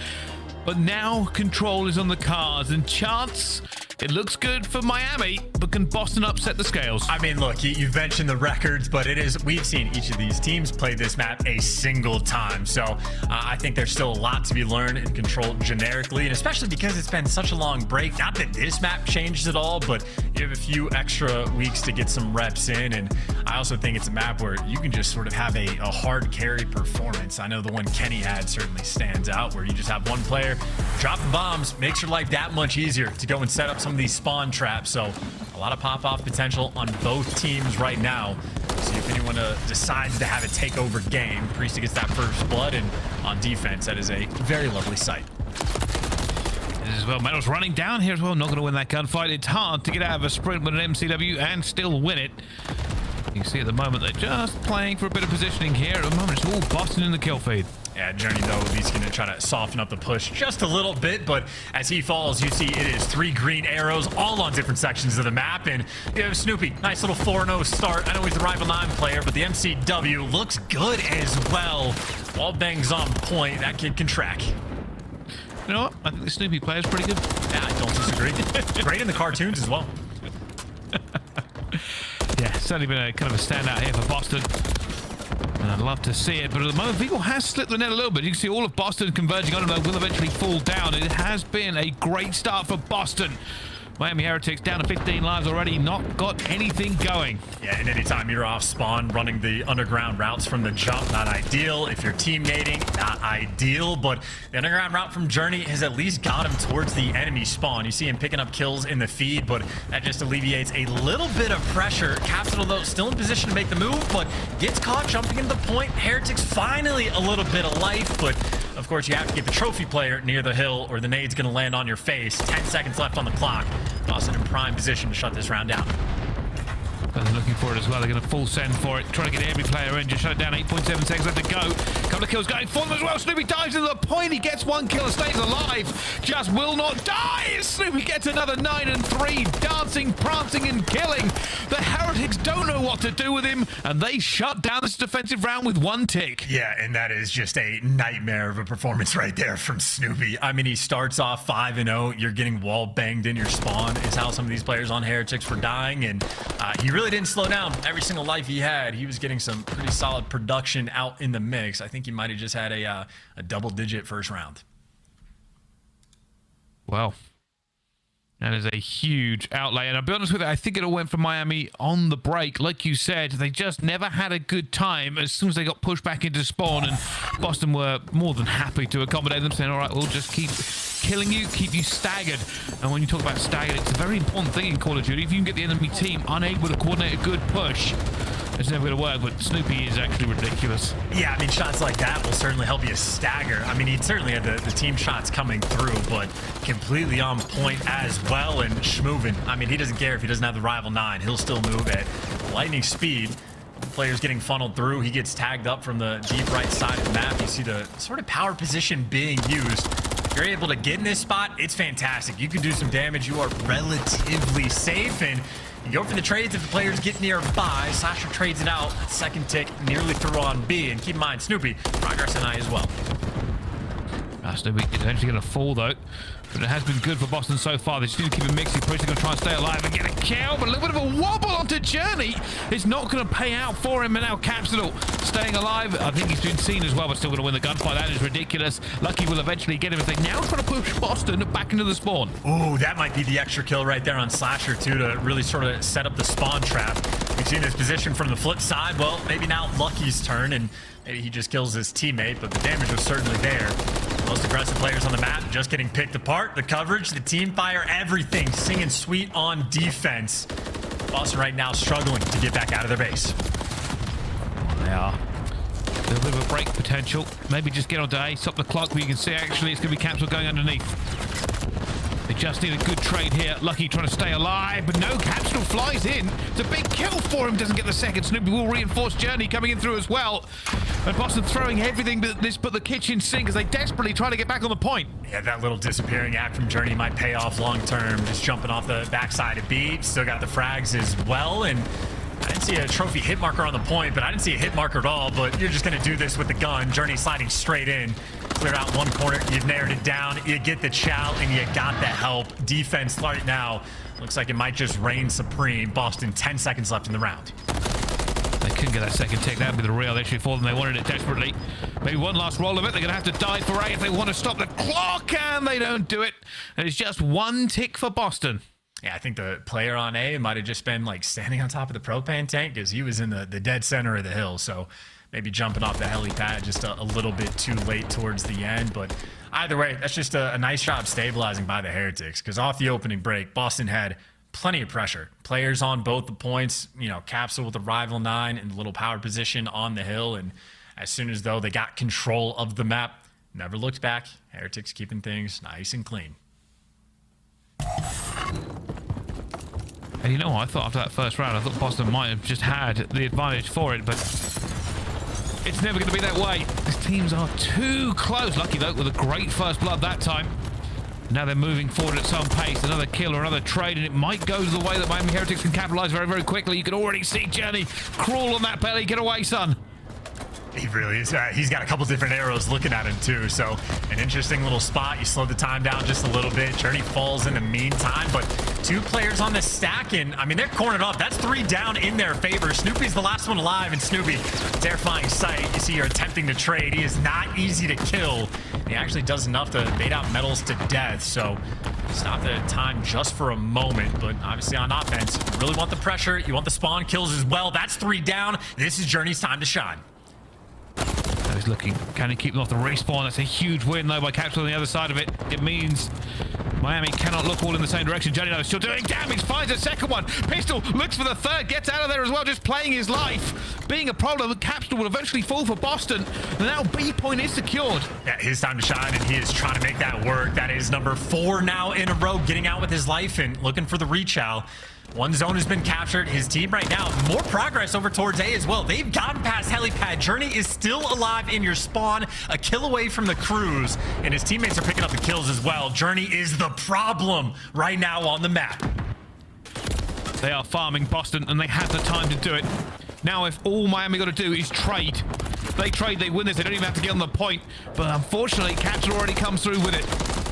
But now control is on the cards, and chance, it looks good for Miami, but can Boston upset the scales? I mean, look, you've mentioned the records, but we've seen each of these teams play this map a single time. So I think there's still a lot to be learned and controlled generically, and especially because it's been such a long break. Not that this map changed at all, but you have a few extra weeks to get some reps in. And I also think it's a map where you can just sort of have a hard carry performance. I know the one Kenny had certainly stands out, where you just have one player dropping bombs, makes your life that much easier to go and set up some of these spawn traps. So a lot of pop-off potential on both teams right now. See if anyone decides to have a takeover game. Priestahh gets that first blood, and on defense, that is a very lovely sight. As well, Metal's running down here as well, not going to win that gunfight. It's hard to get out of a sprint with an MCW and still win it. You can see at the moment they're just playing for a bit of positioning here. At the moment, it's all Boston in the kill feed. Yeah, Journey, though, he's going to try to soften up the push just a little bit, but as he falls, you see it is 3 green arrows all on different sections of the map, and you have Snoopy. Nice little 4-0 start. I know he's the Rival 9 player, but the MCW looks good as well. Wall bangs on point. That kid can track. You know what? I think the Snoopy player is pretty good. Yeah, I don't disagree. Great in the cartoons as well. Yeah, certainly been a kind of a standout here for Boston. And I'd love to see it, but at the moment, Vigo has slipped the net a little bit. You can see all of Boston converging on him, but will eventually fall down. It has been a great start for Boston. Miami Heretics down to 15 lives already, not got anything going. Yeah, and anytime you're off spawn, running the underground routes from the jump, not ideal. If you're teammating, not ideal, but the underground route from Journey has at least got him towards the enemy spawn. You see him picking up kills in the feed, but that just alleviates a little bit of pressure. Capsidal, though, still in position to make the move, but gets caught jumping into the point. Heretics finally a little bit of life, but of course you have to get the trophy player near the hill or the nade's gonna land on your face. 10 seconds left on the clock. Boston in prime position to shut this round down. They're looking for it as well. They're going to full send for it, trying to get every player in. Just shut it down. 8.7 seconds left to go. Couple of kills going for them as well. Snoopy dives into the point. He gets 1 kill and stays alive. Just will not die. Snoopy gets another 9 and 3. Dancing, prancing, and killing. The Heretics don't know what to do with him, and they shut down this defensive round with 1 tick. Yeah, and that is just a nightmare of a performance right there from Snoopy. I mean, he starts off 5-0. You're getting wall banged in your spawn. Is how some of these players on Heretics were dying, and he really didn't slow down. Every single life he had, he was getting some pretty solid production out in the mix. I think he might have just had a double-digit first round. Wow. That is a huge outlay. And I'll be honest with you, I think it all went for Miami on the break. Like you said, they just never had a good time as soon as they got pushed back into spawn. And Boston were more than happy to accommodate them, saying, all right, we'll just keep killing you, keep you staggered. And when you talk about staggered, it's a very important thing in Call of Duty. If you can get the enemy team unable to coordinate a good push, it's never going to work, but Snoopy is actually ridiculous. Yeah, I mean, shots like that will certainly help you stagger. I mean, he certainly had the team shots coming through, but completely on point as well, and schmoving. I mean, he doesn't care if he doesn't have the Rival 9. He'll still move at lightning speed. Players getting funneled through. He gets tagged up from the deep right side of the map. You see the sort of power position being used. If you're able to get in this spot, it's fantastic. You can do some damage. You are relatively safe, and you go for the trades if the players get nearby. Sasha trades it out. Second tick nearly through on B. And keep in mind, Snoopy, progress in I as well. Snoopy is eventually going to fall though, but it has been good for Boston so far. They just need to keep it mixy. Priestahh going to try and stay alive and get a kill, but a little bit of a wobble onto Journey. It's not going to pay out for him, and now Capsidal staying alive. I think he's been seen as well, but still going to win the gunfight. That is ridiculous. Lucky will eventually get him as they now try to push Boston back into the spawn. Ooh, that might be the extra kill right there on Slasher too, to really sort of set up the spawn trap. We've seen his position from the flip side. Well, maybe now Lucky's turn, and maybe he just kills his teammate, but the damage was certainly there. Most aggressive players on the map just getting picked apart. The coverage, the team fire, everything singing sweet on defense. Boston right now struggling to get back out of their base. They are. A little bit of a break potential. Maybe just get onto A, stop the clock, but you can see actually it's going to be Capsidal going underneath. They just need a good trade here. Lucky trying to stay alive, but no, Capsidal flies in. It's a big kill for him. Doesn't get the second. Snoopy will reinforce Journey coming in through as well. And Boston throwing everything but the kitchen sink as they desperately try to get back on the point. Yeah, that little disappearing act from Journey might pay off long term. Just jumping off the backside of B. Still got the frags as well. And I didn't see a trophy hit marker on the point, but I didn't see a hit marker at all. But you're just going to do this with the gun. Journey sliding straight in. Clear out one corner. You've narrowed it down. You get the chow, and you got the help. Defense right now looks like it might just reign supreme. Boston, 10 seconds left in the round. They couldn't get that second tick. That would be the real issue for them. They wanted it desperately. Maybe one last roll of it. They're going to have to die for A if they want to stop the clock, and they don't do it. And it's just one tick for Boston. Yeah, I think the player on A might have just been like standing on top of the propane tank because he was in the dead center of the hill. So maybe jumping off the helipad just a little bit too late towards the end. But either way, that's just a nice job stabilizing by the Heretics, because off the opening break, Boston had plenty of pressure. Players on both the points, you know, Capsidal with the rival 9 in the little power position on the hill. And as soon as though they got control of the map, never looked back. Heretics keeping things nice and clean. And you know what? I thought after that first round, I thought Boston might have just had the advantage for it, but it's never going to be that way. These teams are too close. Lucky though with a great first blood that time. Now they're moving forward at some pace. Another kill or another trade, and it might go to the way that Miami Heretics can capitalize very, very quickly. You can already see Journey crawl on that belly. Get away, son. He really is. He's got a couple different arrows looking at him too. So an interesting little spot. You slow the time down just a little bit. Journey falls in the meantime, but 2 players on the stack, and I mean, they're cornered up. That's 3 down in their favor. Snoopy's the last one alive, and Snoopy, terrifying sight. You see, you're attempting to trade. He is not easy to kill. He actually does enough to bait out metals to death. So stop the time just for a moment, but obviously on offense, you really want the pressure. You want the spawn kills as well. That's 3 down. This is Journey's time to shine. He's looking. Can he keep them off the respawn? That's a huge win, though, by Capsidal on the other side of it. It means Miami cannot look all in the same direction. Johnny knows still doing damage. Finds a second one. Pistol looks for the third. Gets out of there as well, just playing his life. Being a problem, Capsidal will eventually fall for Boston. And now B point is secured. Yeah, his time to shine, and he is trying to make that work. That is number 4 now in a row, getting out with his life and looking for the rechow. One zone has been captured. His team right now, more progress over towards A as well. They've gotten past helipad. Journey is still alive in your spawn, a kill away from the cruise, and his teammates are picking up the kills as well. Journey is the problem right now on the map. They are farming Boston, and they have the time to do it. Now, if all Miami got to do is trade, they trade, they win this. They don't even have to get on the point. But unfortunately, Capsidal already comes through with it.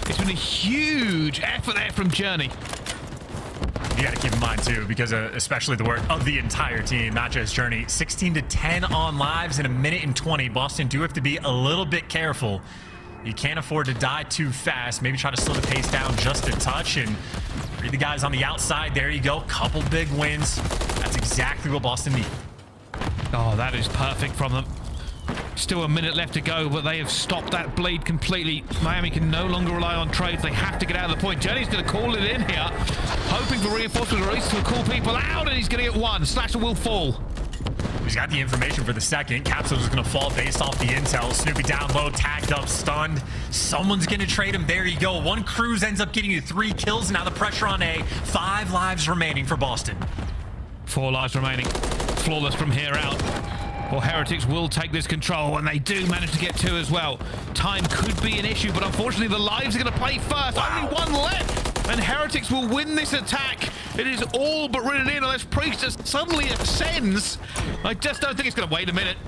It's been a huge effort there from Journey. You got to keep in mind too, because especially the work of the entire team, not just Journey. 16-10 on lives in 1 minute and 20. Boston do have to be a little bit careful. You can't afford to die too fast. Maybe try to slow the pace down just a touch and read the guys on the outside. There you go. Couple big wins. That's exactly what Boston needs. Oh, that is perfect from them. Still 1 minute left to go, but they have stopped that bleed completely. Miami can no longer rely on trades. They have to get out of the point. Journey's going to call it in here, hoping for reinforcements or at least to call people out, and he's going to get 1. Slasher will fall. He's got the information for the second. Capsidal is going to fall based off the intel. Snoopy down low, tagged up, stunned. Someone's going to trade him. There you go. 1 cruise ends up getting you 3 kills. Now the pressure on A. 5 lives remaining for Boston. 4 lives remaining. Flawless from here out. Well, Heretics will take this control, and they do manage to get 2 as well. Time could be an issue, but unfortunately the lives are going to play first. Wow. Only 1 left, and Heretics will win this attack. It is all but written in unless Priestahh suddenly ascends. I just don't think it's going to wait a minute.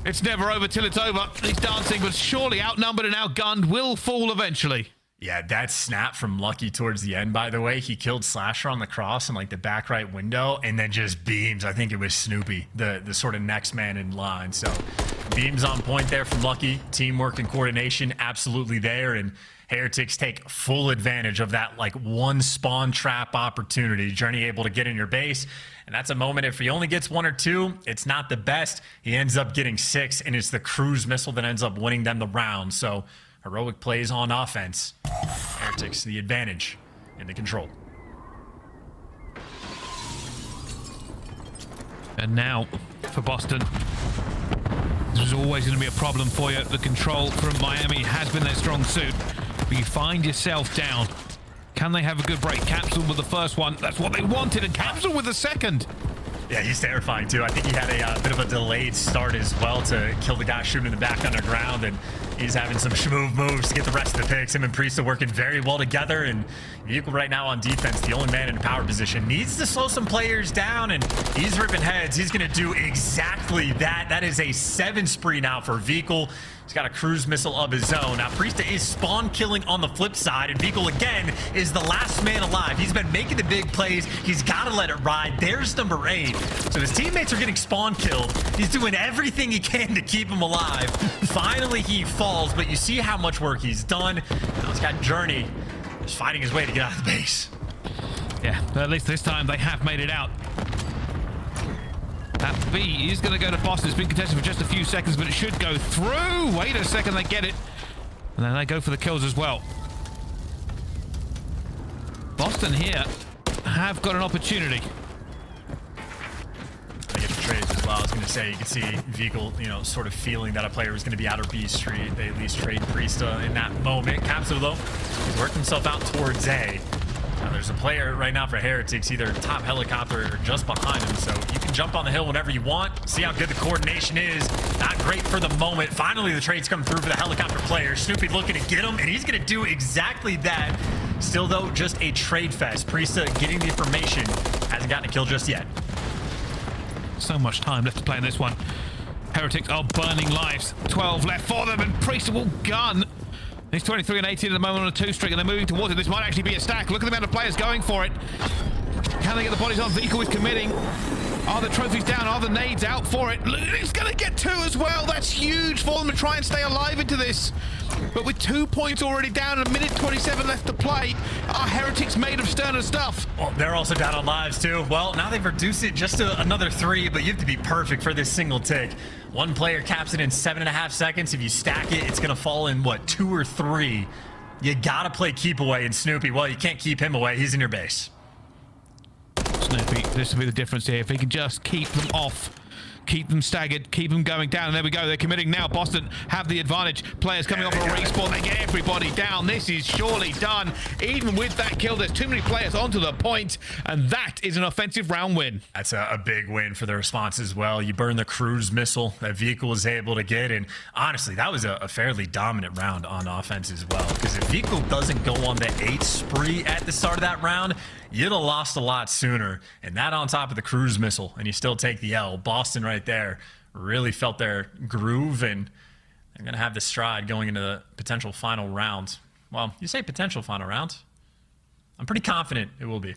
It's never over till it's over. He's dancing, but surely outnumbered and outgunned, will fall eventually. Yeah, that snap from Lucky towards the end, by the way, he killed Slasher on the cross in like the back right window and then just beams. I think it was Snoopy, the sort of next man in line. So beams on point there from Lucky. Teamwork and coordination absolutely there. And Heretics take full advantage of that like one spawn trap opportunity. Journey able to get in your base. And that's a moment, if he only gets 1 or 2, it's not the best. He ends up getting 6, and it's the cruise missile that ends up winning them the round. So heroic plays on offense. Heretics the advantage in the control. And now for Boston. This was always going to be a problem for you. The control from Miami has been their strong suit. But you find yourself down. Can they have a good break? Capsule with the first one. That's what they wanted. And Capsule with the second. Yeah, he's terrifying too. I think he had a bit of a delayed start as well to kill the guy shooting in the back underground, and he's having some schmoove moves to get the rest of the picks. Him and Priestahh working very well together, and Vehicle right now on defense, the only man in power position, needs to slow some players down, and he's ripping heads. He's going to do exactly that. That is a 7 spree now for Vehicle. He's got a cruise missile of his own. Now, Priestahh is spawn killing on the flip side, and Vehicle again is the last man alive. He's been making the big plays. He's got to let it ride. There's number 8. So his teammates are getting spawn killed. He's doing everything he can to keep him alive. Finally, he falls, but you see how much work he's done. Now he's got Journey just fighting his way to get out of the base. Yeah, at least this time they have made it out. That B is going to go to Boston. It's been contested for just a few seconds, but it should go through. Wait a second, they get it. And then they go for the kills as well. Boston here have got an opportunity. They get the trades as well. I was going to say, you can see Vehicle, sort of feeling that a player was going to be out of B Street. They at least trade Priestahh in that moment. Capsidal, though, he's worked himself out towards A. Now, there's a player right now for Heretics, either top helicopter or just behind him, so you can jump on the hill whenever you want. See how good the coordination is. Not great for the moment. Finally, the trades come through for the helicopter player. Snoopy looking to get him, and he's going to do exactly that. Still, though, just a trade fest. Priestahh getting the information. Hasn't gotten a kill just yet. So much time left to play in this one. Heretics are burning lives. 12 left for them, and Priestahh will gun. He's 23 and 18 at the moment on a 2 streak, and they're moving towards it. This might actually be a stack. Look at the amount of players going for it. Can they get the bodies on? Vehicle is committing. Are the trophies down? Are the nades out for it? It's going to get 2 as well. That's huge for them to try and stay alive into this. But with 2 points already down and a minute 27 left to play, are Heretics made of sterner stuff? Well, they're also down on lives too. Well, now they've reduced it just to another 3, but you have to be perfect for this single tick. One player caps it in 7.5 seconds. If you stack it, it's going to fall in, what, 2 or 3. You got to play keep away, and Snoopy, well, you can't keep him away. He's in your base. Snoopy, this will be the difference here. If he can just keep them off, keep them staggered, keep them going down. And there we go. They're committing now. Boston have the advantage. Players coming off a respawn. They get everybody down. This is surely done. Even with that kill, there's too many players onto the point, and that is an offensive round win. That's a big win for the response as well. You burn the cruise missile that Vehicle was able to get, and honestly, that was a fairly dominant round on offense as well, because if Vehicle doesn't go on the 8 spree at the start of that round, you'd have lost a lot sooner. And that on top of the cruise missile, and you still take the L. Boston right there really felt their groove, and they're going to have the stride going into the potential final round. Well, you say potential final round. I'm pretty confident it will be.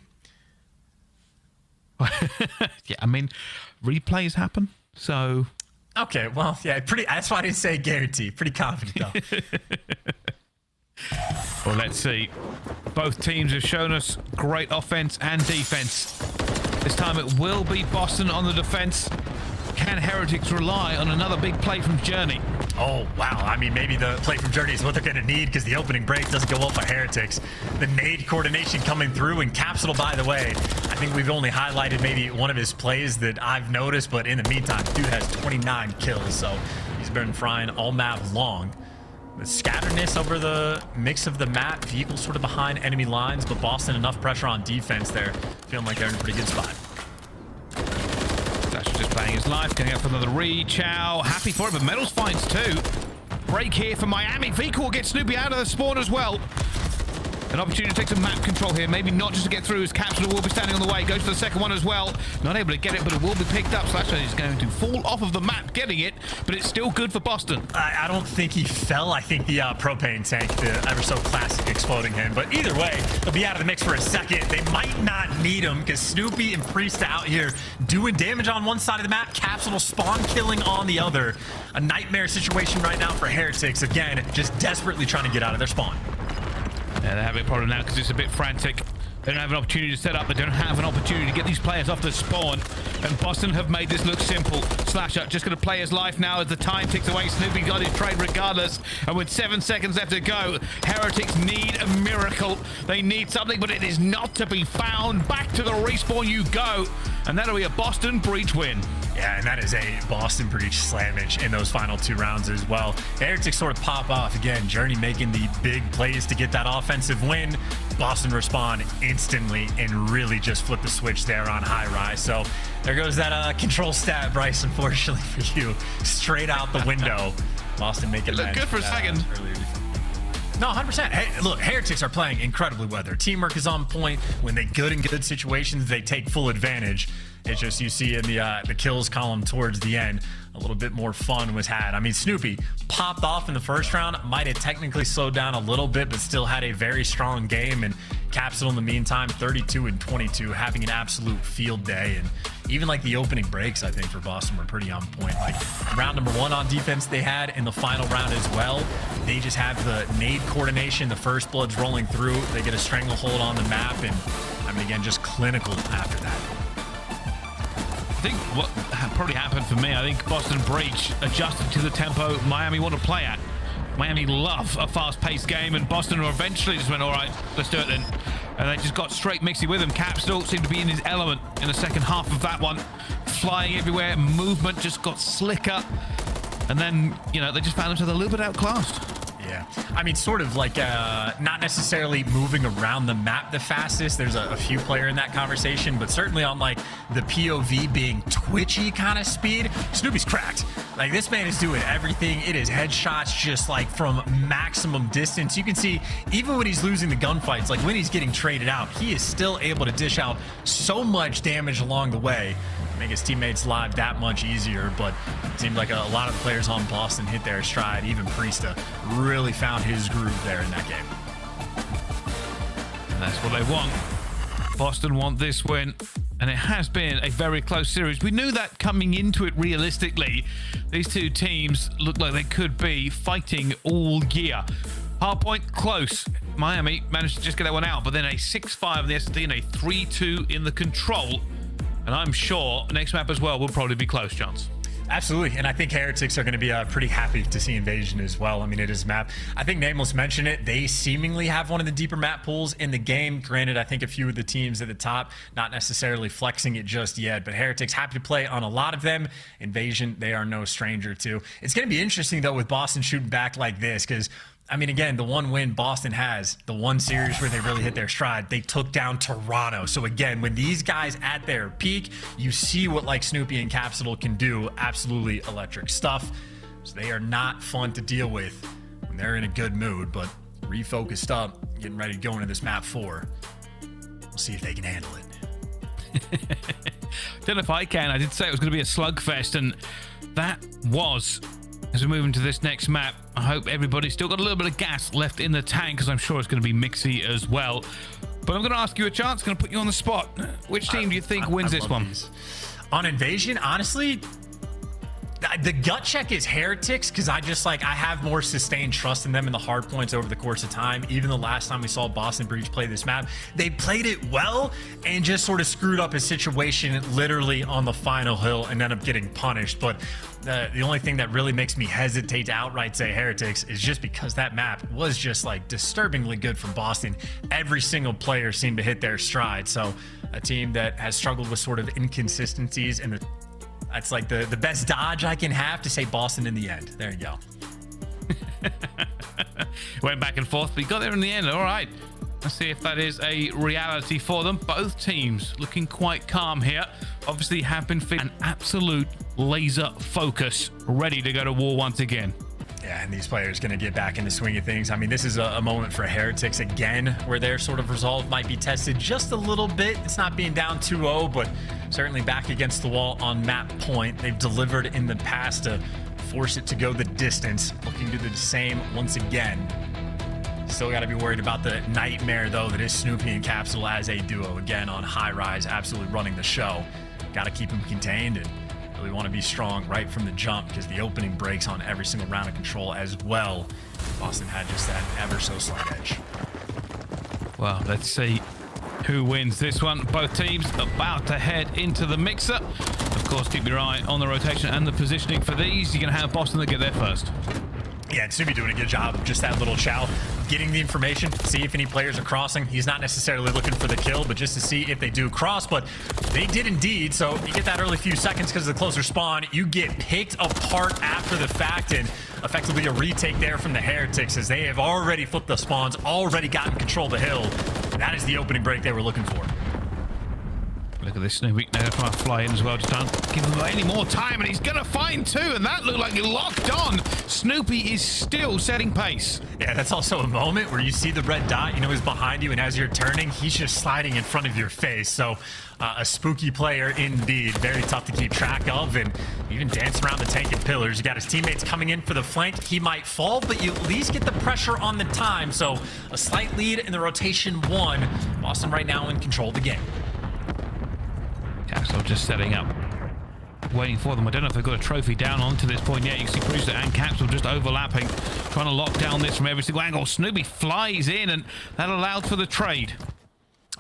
Yeah, I mean, replays happen, so... Okay, well, yeah, that's why I didn't say guarantee. Pretty confident, though. Well, let's see. Both teams have shown us great offense and defense. This time it will be Boston on the defense. Can Heretics rely on another big play from Journey? Oh, wow. I mean, maybe the play from Journey is what they're going to need, because the opening break doesn't go well for Heretics. The nade coordination coming through, and Capsidal, by the way, I think we've only highlighted maybe one of his plays that I've noticed, but in the meantime, dude has 29 kills, so he's been frying all map long. The scatteredness over the mix of the map, Vehicle sort of behind enemy lines, but Boston enough pressure on defense there, feeling like they're in a pretty good spot. Dashy just playing his life, getting up for another re-chow. Happy for it, but Metals finds 2. Break here for Miami. Vehicle will get Snoopy out of the spawn as well. An opportunity to take some map control here. Maybe not just to get through, as Capsidal will be standing on the way. Goes for the second one as well. Not able to get it, but it will be picked up. Slasher is going to fall off of the map getting it, but it's still good for Boston. I don't think he fell. I think the propane tank, the ever so classic, exploding him. But either way, they'll be out of the mix for a second. They might not need him because Snoopy and Priestahh out here doing damage on one side of the map. Capsidal spawn killing on the other. A nightmare situation right now for Heretics. Again, just desperately trying to get out of their spawn. Yeah, they're having a problem now because it's a bit frantic. They don't have an opportunity to set up. They don't have an opportunity to get these players off the spawn. And Boston have made this look simple. Slasher just going to play his life now as the time ticks away. Snoopy got his trade regardless. And with 7 seconds left to go, Heretics need a miracle. They need something, but it is not to be found. Back to the respawn you go. And that'll be a Boston breach win. Yeah, and that is a Boston breach slammage in those final 2 rounds as well. The Heretics sort of pop off again. Journey making the big plays to get that offensive win. Boston respond instantly and really just flip the switch there on high rise. So there goes that control stat, Bryce, unfortunately for you. Straight out the window. Boston making that. Good for a second. No, 100%. Hey, look, Heretics are playing incredibly well. Their teamwork is on point. When they good in good situations, they take full advantage. It's just you see in the kills column towards the end, a little bit more fun was had. I mean, Snoopy popped off in the first round, might have technically slowed down a little bit, but still had a very strong game. And Capsidal in the meantime, 32 and 22, having an absolute field day. And even like the opening breaks, I think for Boston were pretty on point. Like round number 1 on defense they had in the final round as well. They just have the nade coordination. The first blood's rolling through. They get a stranglehold on the map. And I mean, again, just clinical after that. I think what probably happened for me, I think Boston breach adjusted to the tempo Miami want to play at. Miami love a fast-paced game, and Boston eventually just went, all right, let's do it then. And they just got straight mixy with him. Capsidal seemed to be in his element in the second half of that one. Flying everywhere, movement just got slicker. And then, you know, they just found themselves a little bit outclassed. Yeah, I mean, sort of like not necessarily moving around the map the fastest. There's a few player in that conversation, but certainly on like the POV being twitchy kind of speed, Snoopy's cracked. Like this man is doing everything. It is headshots just like from maximum distance. You can see even when he's losing the gunfights, like when he's getting traded out, he is still able to dish out so much damage along the way. Make his teammates' life that much easier, but it seemed like a lot of the players on Boston hit their stride. Even Priestahh really found his groove there in that game. And that's what they want. Boston want this win, and it has been a very close series. We knew that coming into it realistically. These two teams look like they could be fighting all year. Hardpoint close. Miami managed to just get that one out, but then a 6-5 in the SD and a 3-2 in the control. And I'm sure next map as well will probably be close, Johns. Absolutely, and I think Heretics are going to be pretty happy to see Invasion as well. I mean, it is a map. I think Nameless mentioned it. They seemingly have one of the deeper map pools in the game. Granted, I think a few of the teams at the top not necessarily flexing it just yet, but Heretics happy to play on a lot of them. Invasion, they are no stranger to. It's going to be interesting, though, with Boston shooting back like this, because I mean, again, the one win Boston has, the one series where they really hit their stride, they took down Toronto. So again, when these guys at their peak, you see what like Snoopy and Capsidal can do. Absolutely electric stuff. So they are not fun to deal with when they're in a good mood, but refocused up, getting ready to go into this map 4. We'll see if they can handle it. Don't know if I can. I did say it was going to be a slugfest, and that was. As we move into this next map, I hope everybody's still got a little bit of gas left in the tank, because I'm sure it's going to be mixy as well. But I'm going to ask you a chance, going to put you on the spot. Which team do you think wins this one? On Invasion, honestly, the gut check is Heretics, because I have more sustained trust in them in the hard points over the course of time. Even the last time we saw Boston Breach play this map, they played it well and just sort of screwed up a situation literally on the final hill and ended up getting punished. But the only thing that really makes me hesitate to outright say Heretics is just because that map was just like disturbingly good from Boston. Every single player seemed to hit their stride. So a team that has struggled with sort of inconsistencies, and that's like the best dodge I can have to say Boston in the end. There you go. Went back and forth, but you got there in the end. All right. Let's see if that is a reality for them. Both teams looking quite calm here. Obviously have been feeling an absolute laser focus, ready to go to war once again. Yeah, and these players going to get back in the swing of things. I mean, this is a moment for Heretics again, where their sort of resolve might be tested just a little bit. It's not being down 2-0, but certainly back against the wall on map point. They've delivered in the past to force it to go the distance. Looking to do the same once again. Still got to be worried about the nightmare, though, that is Snoopy and Capsidal as a duo. Again, on high rise, absolutely running the show. Got to keep them contained and we want to be strong right from the jump because the opening breaks on every single round of control as well. Boston had just that ever so slight edge. Well, let's see who wins this one. Both teams about to head into the mixer. Of course, keep your eye on the rotation and the positioning for these. You're going to have Boston that get there first. Yeah, and Snoopy doing a good job of just that little chow, getting the information, see if any players are crossing. He's not necessarily looking for the kill, but just to see if they do cross, but they did indeed. So you get that early few seconds because of the closer spawn. You get picked apart after the fact, and effectively a retake there from the Heretics as they have already flipped the spawns, already gotten control of the hill. And that is the opening break they were looking for. Look at this Snoopy. Now trying to fly in as well. Just don't give him any more time, and he's going to find two, and that looked like he locked on. Snoopy is still setting pace. Yeah, that's also a moment where you see the red dot, you know, he's behind you, and as you're turning, he's just sliding in front of your face. So a spooky player indeed. Very tough to keep track of, and even dance around the tank and pillars. You got his teammates coming in for the flank. He might fall, but you at least get the pressure on the time. So a slight lead in the rotation one. Boston right now in control of the game. Capsidal just setting up, waiting for them. I don't know if they've got a trophy down onto this point yet. You can see Priestahh and Capsidal just overlapping, trying to lock down this from every single angle. Snoopy flies in, and that allowed for the trade.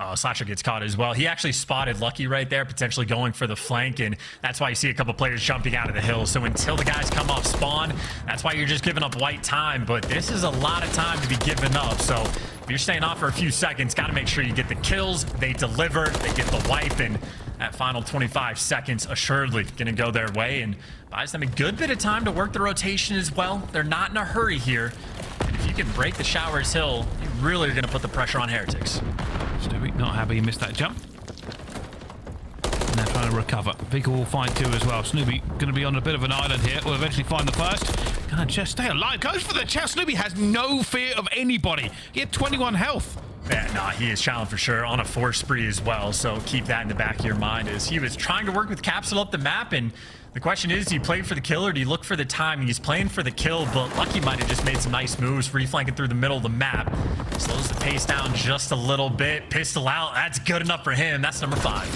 Oh, Slasher gets caught as well. He actually spotted Lucky right there, potentially going for the flank, and that's why you see a couple players jumping out of the hill. So until the guys come off spawn, that's why you're just giving up white time. But this is a lot of time to be given up. So if you're staying off for a few seconds, got to make sure you get the kills. They deliver, they get the wipe, and that final 25 seconds assuredly going to go their way and buys them a good bit of time to work the rotation as well. They're not in a hurry here. And if you can break the Showers Hill, you really are going to put the pressure on Heretics. Snoopy not happy he missed that jump. Now trying to recover. Vigor will find two as well. Snoopy going to be on a bit of an island here. Will eventually find the first. Gonna just stay alive. Goes for the chest. Snoopy has no fear of anybody. He had 21 health. Yeah, nah, he is challenged for sure on a force spree as well. So keep that in the back of your mind as he was trying to work with Capsidal up the map. And the question is, do you play for the kill or do you look for the time? He's playing for the kill, but Lucky might have just made some nice moves, reflanking through the middle of the map. Slows the pace down just a little bit. Pistol out. That's good enough for him. That's number 5.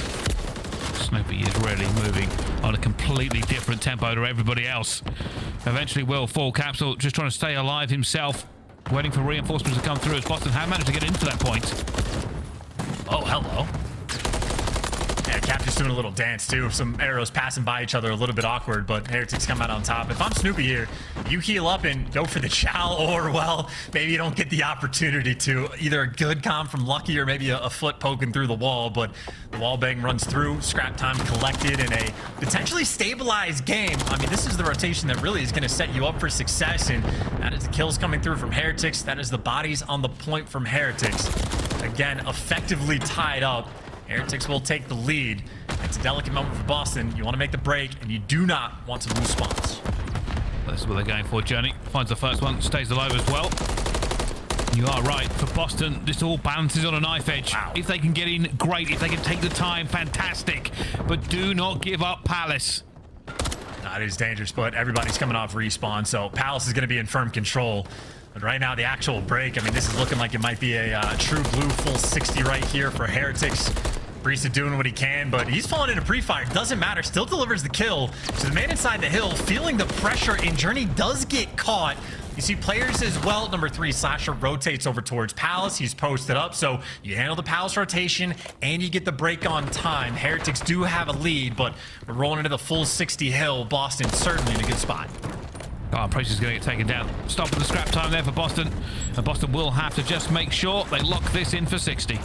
Snoopy is really moving on a completely different tempo to everybody else. Eventually will fall. Capsidal just trying to stay alive himself, waiting for reinforcements to come through as Boston have managed to get into that point. Oh, hello. Yeah, Cap just doing a little dance too. Some arrows passing by each other, a little bit awkward, but Heretics come out on top. If I'm Snoopy here, you heal up and go for the chow, or, well, maybe you don't get the opportunity to. Either a good comm from Lucky or maybe a foot poking through the wall, but the wall bang runs through, scrap time collected in a potentially stabilized game. I mean, this is the rotation that really is going to set you up for success, and that is the kills coming through from Heretics. That is the bodies on the point from Heretics. Again, effectively tied up. Heretics will take the lead. It's a delicate moment for Boston. You want to make the break, and you do not want to lose spawns. This is what they're going for. Journey finds the first one, stays alive as well. You are right. For Boston, this all balances on a knife edge. Wow. If they can get in, great. If they can take the time, fantastic. But do not give up Palace. That is dangerous, but everybody's coming off respawn, so Palace is going to be in firm control. But right now, the actual break, I mean, this is looking like it might be a true blue full 60 right here for Heretics. Priestahh doing what he can, but he's falling into pre-fire. Doesn't matter. Still delivers the kill. So the man inside the hill feeling the pressure, and Journey does get caught. You see players as well. Number 3, Slasher rotates over towards Palace. He's posted up, so you handle the Palace rotation, and you get the break on time. Heretics do have a lead, but we're rolling into the full 60 hill. Boston certainly in a good spot. Oh, Priestahh is going to get taken down. Stopping the scrap time there for Boston. And Boston will have to just make sure they lock this in for 60.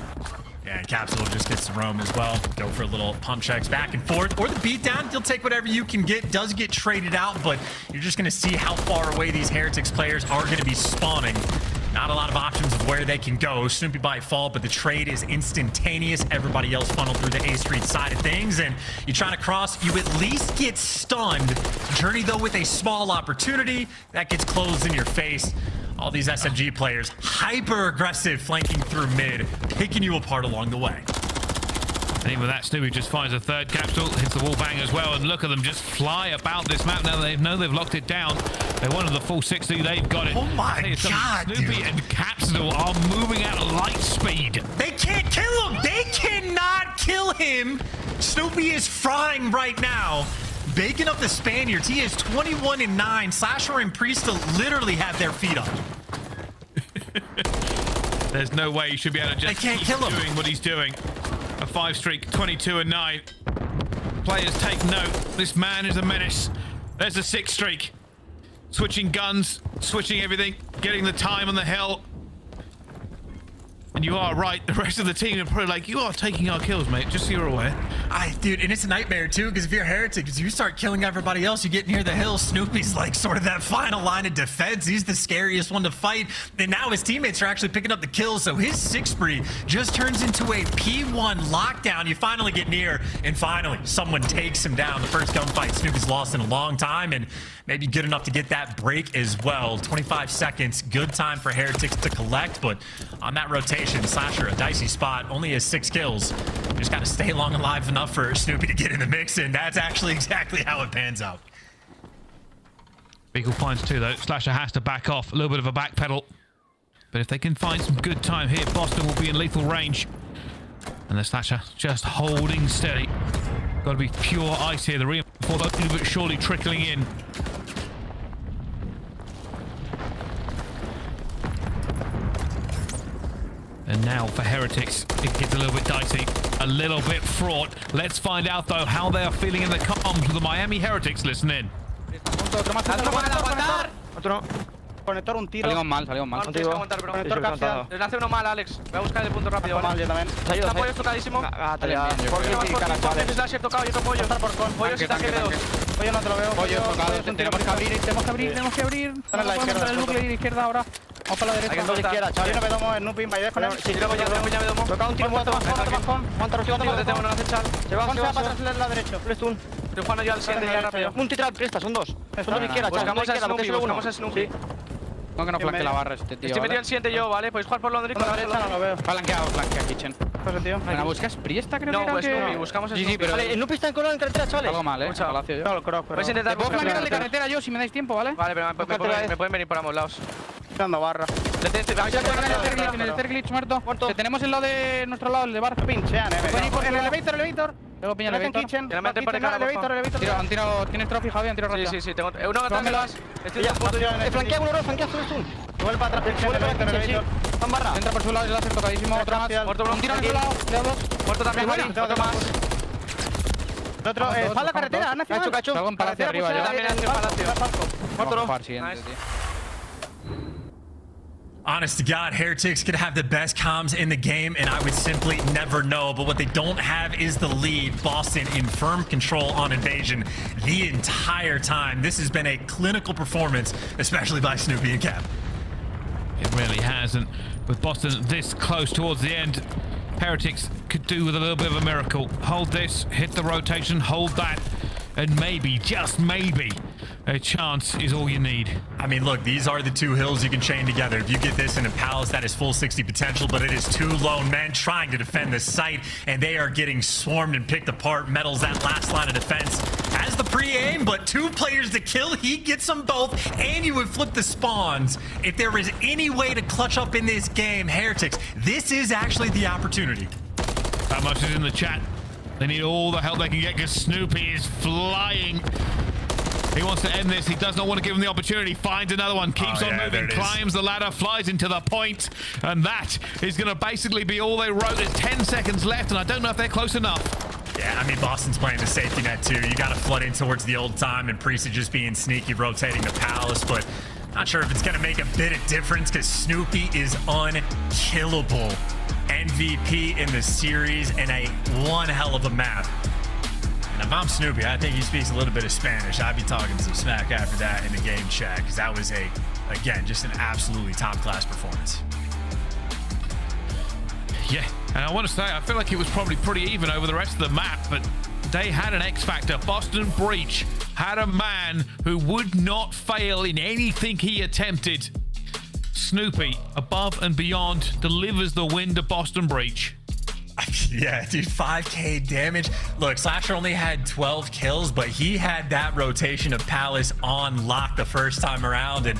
Yeah, and Capsidal just gets to roam as well. Go for a little pump checks back and forth. Or the beatdown. You'll take whatever you can get. Does get traded out, but you're just going to see how far away these Heretics players are going to be spawning. Not a lot of options of where they can go. Snoopy by default, but the trade is instantaneous. Everybody else funneled through the A Street side of things, and you trying to cross, you at least get stunned. Journey, though, with a small opportunity, that gets closed in your face. All these SMG players, hyper aggressive, flanking through mid, picking you apart along the way. And even with that, Snoopy just finds a third capsule, hits the wall bang as well, and look at them just fly about this map. Now they know they've locked it down. They wanted the full 60, they've got it. Oh my God, Snoopy dude. and Capsidal are moving at light speed. They can't kill him! They cannot kill him! Snoopy is frying right now. Baking up the Spaniards. He is 21-9. Slasher and Priestahh literally have their feet up. There's no way he should be able to just They can't keep kill him. doing what he's doing. A 5 streak, 22-9. Players take note. This man is a menace. There's a 6 streak. Switching guns, switching everything, getting the time on the hill. And you are right. The rest of the team are probably like, you are taking our kills, mate, just so you're aware. Dude, and it's a nightmare too, because if you're Heretics, you start killing everybody else, you get near the hill, Snoopy's like sort of that final line of defense. He's the scariest one to fight. And now his teammates are actually picking up the kills, so his 6 spree just turns into a P1 lockdown. You finally get near, and finally, someone takes him down. The first gunfight Snoopy's lost in a long time, and maybe good enough to get that break as well. 25 seconds, good time for Heretics to collect, but on that rotation, Slasher, a dicey spot, only has 6 kills. Just got to stay long and alive enough for Snoopy to get in the mix, and that's actually exactly how it pans out. Beagle finds 2 though. Slasher has to back off. A little bit of a back pedal. But if they can find some good time here, Boston will be in lethal range. And the Slasher just holding steady. Got to be pure ice here. The reinforcement slowly but surely trickling in. And now for Heretics, it gets a little bit dicey, a little bit fraught. Let's find out, though, how they are feeling in the comms with the Miami Heretics. Listen in. Conector un tiro. Salimos mal. Tienes que aguantar, bro. Conector Capsidal. Les hace uno mal, Alex. Voy a buscar el punto rápido, ¿vale? Mal, yo también. Está apoyo tocadísimo. Por Slasher tocado y otro pollo. Pollo sin tanque B2. Pollo no te lo veo. Pollo tocado, Tenemos que abrir. Están en la izquierda. el núcleo izquierda ahora. Vamos para la Hay que derecha. Dos de izquierda, chaval. Yo no me domo, Snoopy, me ayudas con él. Sí, luego ya me domo. Toca un tiro muerto, bajón. Te tengo, no hace chal. Se va para atrás del lado derecho. Flestun. Estoy jugando yo al siguiente ya rápido. Un tiro al Priestahh, son 2. Son 2 de izquierda, chaval. Buscamos a Snoopy. No, que no flanque la barra este tío. Estoy metido al siguiente yo, ¿vale? Podéis jugar por Londres Por la derecha no lo veo. Flanquea Kitchen. Pues tío. Venga, ¿buscas Priestahh, creo No, que pues era Snoopy, que...? buscamos a Sí, Snoopy. pero... Vale, Snoopy está en color en carretera, chavales. Algo mal, Escucha. Palacio yo. No, lo creo, pero... Vais a intentar Te puedo buscar flanquear de la carretera yo si me dais tiempo, ¿vale? Vale, pero me pueden venir por ambos lados. dando barra. En el third glitch muerto. Que tenemos el lado de nuestro lado, el de bar. Pinchean, El elevator. Luego piña el elevator. Kitchen. Ya la meten para cara, Elevator. Han tirado, tienes tiro fijado y han tirado rápido. Sí, tengo uno atrás de las. Estoy a punto Flanquea uno, flanquea tú. Vuelve para atrás, elevator. Van barra. Entra por su lado, el láser tocadísimo. Otro más. Un tiro en su lado, de dos. Muerto también, otro más. Otro, está en la carretera, nacional. Salgo en palacio arriba yo. También hace palacio. Muerto no. Siguiente, tío. Honest to God, Heretics could have the best comms in the game, and I would simply never know. But what they don't have is the lead. Boston in firm control on Invasion the entire time. This has been a clinical performance, especially by Snoopy and Cap. It really has, and with Boston this close towards the end, Heretics could do with a little bit of a miracle. Hold this, hit the rotation, hold that, and maybe, just maybe, a chance is all you need. I mean, look, these are the two hills you can chain together. If you get this in a Palace, that is full 60 potential, but it is two lone men trying to defend this site, and they are getting swarmed and picked apart. Metals that last line of defense has the pre-aim, but 2 players to kill. He gets them both, and you would flip the spawns. If there is any way to clutch up in this game, Heretics, this is actually the opportunity. How much is in the chat? They need all the help they can get because Snoopy is flying. He wants to end this. He does not want to give him the opportunity. Finds another one. Keeps on moving. Climbs the ladder. Flies into the point. And that is going to basically be all they wrote. There's 10 seconds left. And I don't know if they're close enough. Yeah, I mean, Boston's playing the safety net too. You got to flood in towards the old time, and Priestahh just being sneaky, rotating the Palace. But not sure if it's going to make a bit of difference because Snoopy is unkillable. MVP in the series and one hell of a map. And if I'm Snoopy, I think he speaks a little bit of Spanish. I'd be talking some smack after that in the game chat, because that was again, just an absolutely top-class performance. Yeah, and I want to say, I feel like it was probably pretty even over the rest of the map, but they had an X factor. Boston Breach had a man who would not fail in anything he attempted. Snoopy, above and beyond, delivers the win to Boston Breach. Yeah, dude, 5k damage. Look, Slasher only had 12 kills, but he had that rotation of Palace on lock the first time around, and